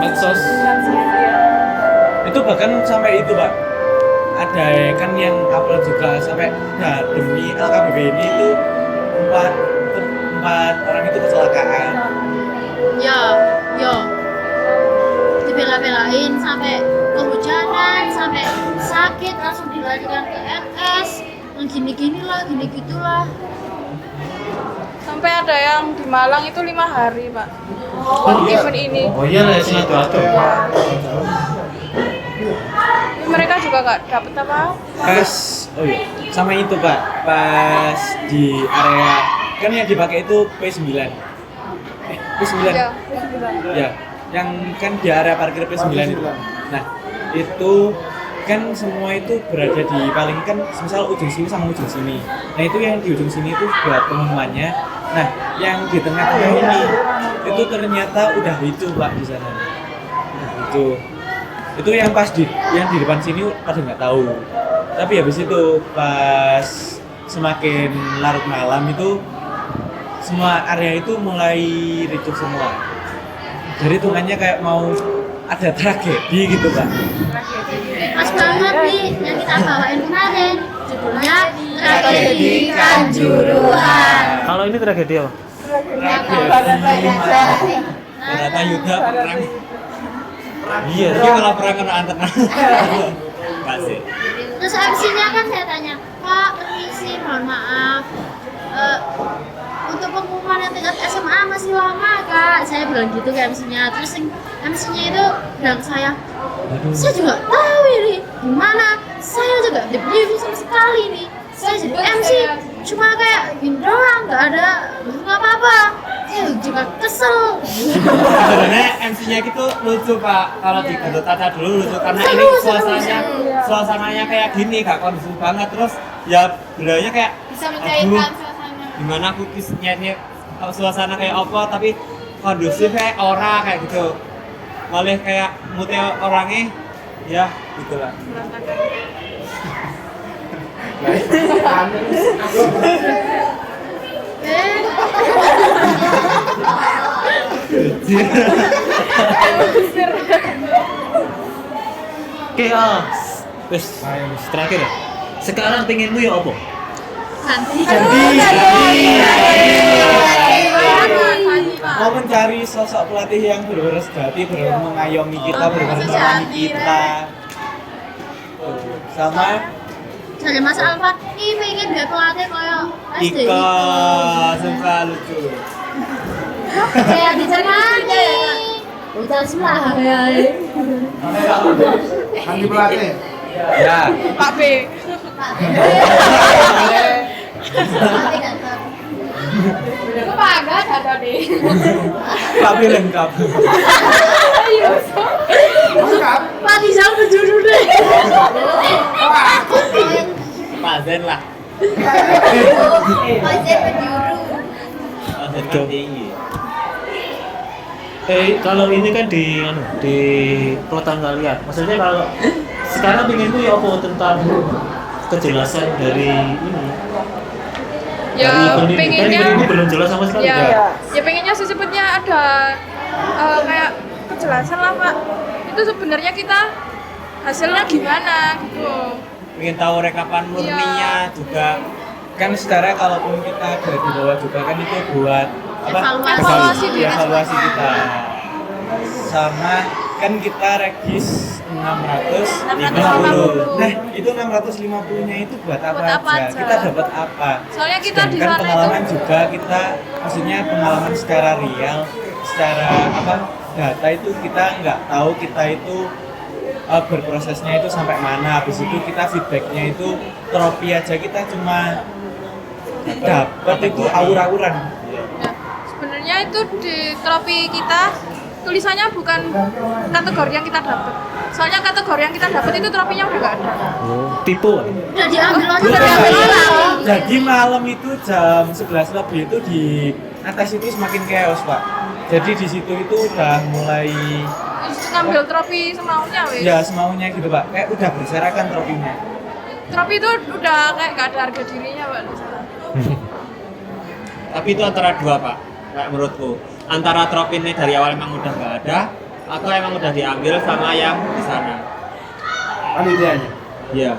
C: medsos.
G: Itu bahkan sampai itu Pak, ada kan yang upload juga sampai nah demi LKBB ini itu empat orang itu kecelakaan.
B: Ya, yo. Dibela-belain sampai kehujanan, sampai sakit langsung dilarikan ke RS. Yang gini-gini lah, gini-gitulah.
F: Sampai ada yang di Malang itu 5 hari Pak. Event ini.
C: Oh iya lah, silaturahmi.
F: Mereka juga nggak dapet apa.
G: Pas oh iya sama itu Pak, pas di area kan yang dipakai itu P9. P9.
F: Ya.
G: Ya, yang kan di area parkir P9 itu. Nah, itu kan semua itu berada di paling kan misal ujung sini sama ujung sini. Nah, itu yang di ujung sini itu buat pengumumannya. Nah, yang di tengah-tengah ini itu ternyata udah itu Pak di sana. Nah, itu yang pas di depan sini pada nggak tahu. Tapi habis itu pas semakin larut malam itu semua area itu mulai ricuh semua. Jadi hitungannya kayak mau
D: ada tragedi gitu Pak.
B: Pas banget nih yang kita bawain kemarin, judulnya Tragedi Kanjuruhan.
C: Kalau ini tragedi apa?
E: Ternyata Yuda perang.
C: Iya.
E: Ini malah perang kena antar. Enggak sih.
B: Terus MC-nya kan saya tanya, Pak, permisi, mohon maaf, untuk pengumuman yang tingkat SMA masih lama Kak. Saya bilang gitu ke MC-nya. Terus MC-nya itu bilang ke saya juga tahu ini gimana. Saya juga di briefing sama sekali nih. Saya jadi MC cuma kayak gini doang, nggak ada apa-apa. Saya juga kesel.
E: Sebenarnya MC-nya itu lucu Pak. Kalau di Gendut Tata dulu lucu karena ini suasananya kayak gini, gak kondusif banget. Terus ya beliaunya kayak
F: Bisa mencairkan suasana.
E: gimana aku nyanyi suasana kayak apa tapi kondusif kayak ora kayak gitu. Malah kayak moodnya orangnya ya gitulah.
C: Oke, wis terakhir ya. Sekarang pengenmu ya apa?
D: Mau mencari sosok pelatih yang benar-benar sejati, benar-benar mengayomi kita, benar-benar menemani kita. Sama
B: Jadi Mas Alfa, ini pengen dia pelatih kayak SD.
E: Ika suka lucu.
B: Kayak ditemani. Udah sebelah ya.
A: Kami pelatih.
D: ya
F: Pak B. Aku bangga ada deh.
D: tapi lengkap.
B: Pak Rizal berjudul deh.
E: Pak Zen lah.
B: Pak Zen berjudul.
E: Pak Zen kan tinggi.
C: Kalau ini kan di pelotan kalian. Maksudnya kalau sekarang pengenmu ya apa tentang kejelasan dari ini?
F: Ya
C: Dari
F: pengennya
C: event ini belum jelas sama sekali.
F: ya pengennya secepatnya ada kayak kejelasan lah Pak. Itu sebenarnya kita hasilnya gimana gitu.
E: Pengen tahu rekapan murninya juga.
D: Kan secara kalaupun kita ada di bawah juga kan itu buat apa?
F: Evaluasi diri.
D: Evaluasi kita. Sama kan kita regis 650. Nah, itu 650-nya itu buat apa
F: Buat apa
D: aja?
F: aja?
D: Kita dapat apa?
F: Soalnya kita di
D: Sedangkan
F: sana
D: pengalaman
F: itu
D: juga kita maksudnya pengalaman secara real, secara apa? Data itu kita nggak tahu kita itu berprosesnya itu sampai mana. Habis itu kita feedbacknya itu trofi aja kita cuma dapat itu aur-auran.
F: Nah, sebenarnya itu di trofi kita tulisannya bukan kategori yang kita dapat. Soalnya kategori yang kita dapat itu trofinya udah gak ada.
C: Tipu.
B: Udah diambil orang.
F: Udah diambil orang.
D: Jadi malam itu jam 11 lebih itu di atas itu semakin chaos Pak. Jadi di situ itu udah mulai
F: Terus ngambil trofi semaunya wes.
D: ya semaunya gitu Pak. Kayak udah berserakan trofinya.
F: Trofi itu udah kayak gak ada harga dirinya Pak di sana.
E: Tapi itu antara dua Pak, kayak menurutku. Antara trofi ini dari awal emang udah nggak ada, atau emang udah diambil sama yang di sana.
A: Panitianya.
E: Iya.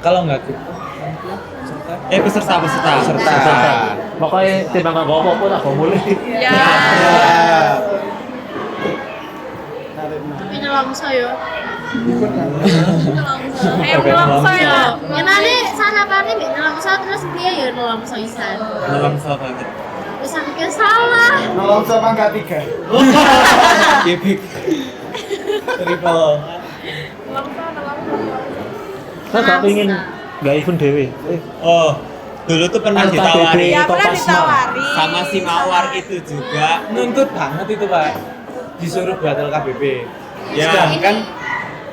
D: Kalau nggak gitu.
E: Peserta.
C: Pokoknya timbang nggak bawa apa-apa tak bawa mulai.
F: Ya.
B: Tapi nelongso yo.
F: Nelongso ya.
B: Ngenane sarapannya mbek nelongso terus dia ya nelongso isan.
E: Nelongso banget.
B: Terus aku kira salah.
A: Nolong sama nggak tiga.
D: Kibik. Triple.
C: Saya gak pengen gak event dewe.
E: Oh, dulu tuh pernah
C: LKBB.
E: ditawari
F: Ya pernah
C: Kopasma.
F: ditawari.
E: sama si Mawar itu juga.
D: Nuntut banget itu Pak. Disuruh buat LKBB.
E: Ya.
D: Sedangkan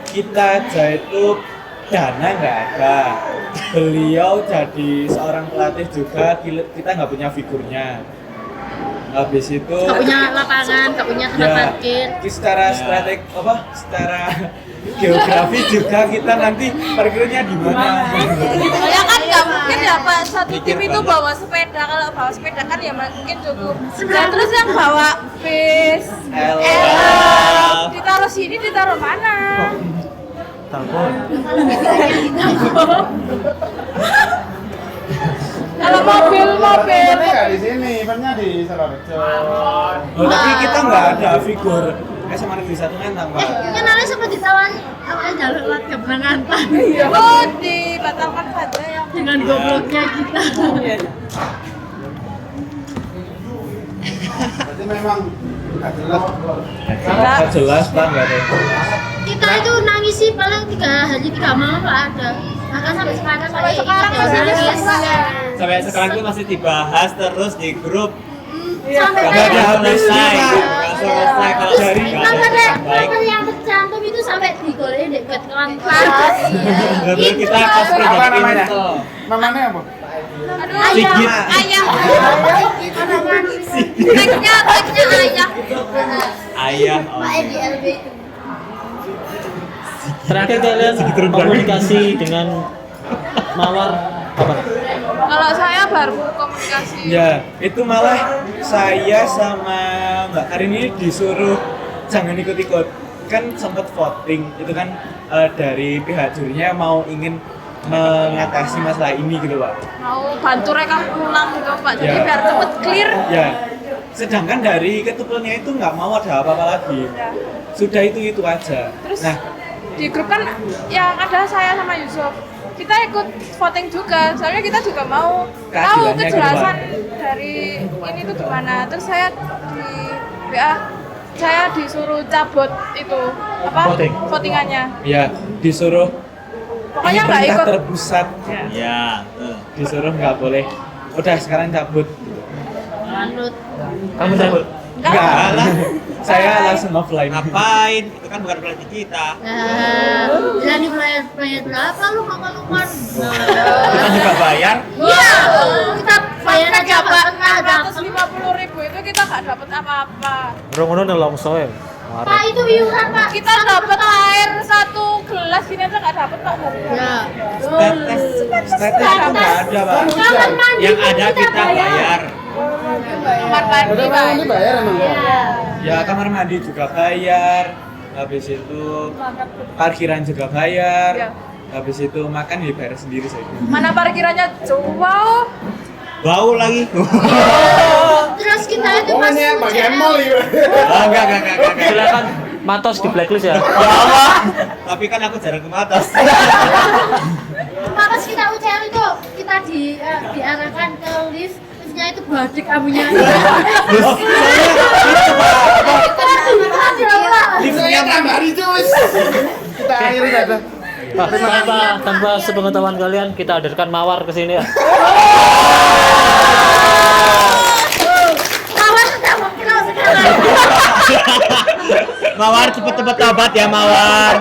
D: kita aja itu dana nggak ada. Beliau jadi seorang pelatih juga, kita nggak punya figurnya. Habis itu
B: Gak punya lapangan, gak punya tempat parkir.
D: secara strategi apa? Secara geografi juga kita nanti parkirnya di mana?
F: Soalnya kan nggak mungkin ya Pak satu
E: Mikir
F: tim itu
E: banget.
F: bawa sepeda. Kalau bawa sepeda kan ya mungkin cukup. Dan terus yang bawa bis,
D: L.
F: Ditaruh sini, ditaruh mana?
C: Telepon.
F: Kalau mobil.
A: Eventnya nggak di sini, eventnya di Solorejo.
D: Oh, tapi kita nggak ada figur SMA Negeri 1 Mentang, Pak.
B: Kenalnya sempat ditawan awalnya jalur lat gak pernah ngantar
F: Oh, dibatalkan saja ya.
B: dengan gobloknya kita.
A: Berarti memang nggak jelas.
D: Nggak jelas, Pak, nggak ada.
B: Kita itu nangis sih paling 3 hari 3 malam nggak ada. Bahkan sampai sekarang
F: Sampai
B: kayak
F: sekarang
B: ikut
F: masih
B: nangis.
E: Sampai sekarang itu masih dibahas terus di grup.
B: Sampai
D: Nggak ada
B: kayak
D: habisnya, Pak.
E: Nggak selesai kalau
D: Dari-
E: nggak
B: sampai
E: ada
B: kayak
E: yang baik.
B: nomor yang tercantum itu sampai digolehin dekat kelas.
E: Bener kita cosplay
A: Apa
E: jadi
A: namanya?
E: Intel.
A: Namanya apa?
E: Sigit.
F: Ayah. Tagnya ayah.
E: Ayah.
B: Pak Edi LB.
C: Terakhir kalian komunikasi dengan Mawar apa?
F: Kalau saya baru komunikasi.
D: Ya, itu malah saya sama Mbak Karin ini disuruh jangan ikut-ikut. Kan sempat voting, itu kan dari pihak jurinya mau ingin mengatasi masalah ini gitu, Pak.
F: Mau bantu rekam ulang gitu Pak, jadi
D: Ya.
F: biar cepet clear.
D: Ya, sedangkan dari ketupelnya itu nggak mau ada apa-apa lagi.
F: Ya.
D: Sudah itu aja.
F: Terus
D: Nah,
F: di grup kan yang ada saya sama Yusuf, kita ikut voting juga, soalnya kita juga mau tahu
D: Keadilannya
F: kejelasan
D: gitu,
F: dari ini tuh gimana. Terus saya di WA, saya disuruh cabut itu apa
C: Voting.
F: votingannya.
D: ya disuruh
F: Pokoknya
D: ini
F: nggak
D: perintah
F: ikut.
D: terpusat,
E: Ya.
D: disuruh nggak boleh. Udah sekarang cabut.
B: Manut.
C: Kamu cabut.
D: Enggak lah. Saya langsung offline.
E: Ngapain? Itu kan bukan pelatih kita.
B: Nah, bilang di player berapa lu makan-makan?
E: Kita juga bayar.
B: Iya, kita bayar aja nggak pernah dapat.
F: 450.000 itu kita nggak dapat apa-apa.
C: Rongono nelongso ya.
B: Pak itu iuran Pak.
F: Kita dapat air 1 gelas gini aja nggak dapat Pak dari
B: Ya.
D: Status itu nggak ada, Pak.
B: Kamar mandi
E: Yang
B: pun
E: ada kita bayar.
F: kamar mandi
A: Udah
F: Pak.
A: ini bayar emang kok.
D: Ya kamar mandi juga bayar. Habis itu parkiran juga bayar.
F: Ya.
D: Habis itu makan ya bayar sendiri saya.
F: Mana parkirannya jauh.
E: Bau lagi.
B: Terus kita itu
A: Oh, ini
B: masih
A: bagian mall ya.
E: Oh, enggak.
C: Silakan Matos di blacklist ya.
E: Ya Allah. Tapi kan aku jarang ke atas.
B: pas kita UCL itu kita diarahkan ke lift, liftnya itu badik abunya.
A: Liftnya tambah ricus. Kita akhiri saja.
C: Pak, tanpa sepengetahuan kalian kita hadirkan Mawar ke sini ya.
B: Mawar sudah mau pulang sekarang.
E: Mawar cepet-cepet tobat ya Mawar.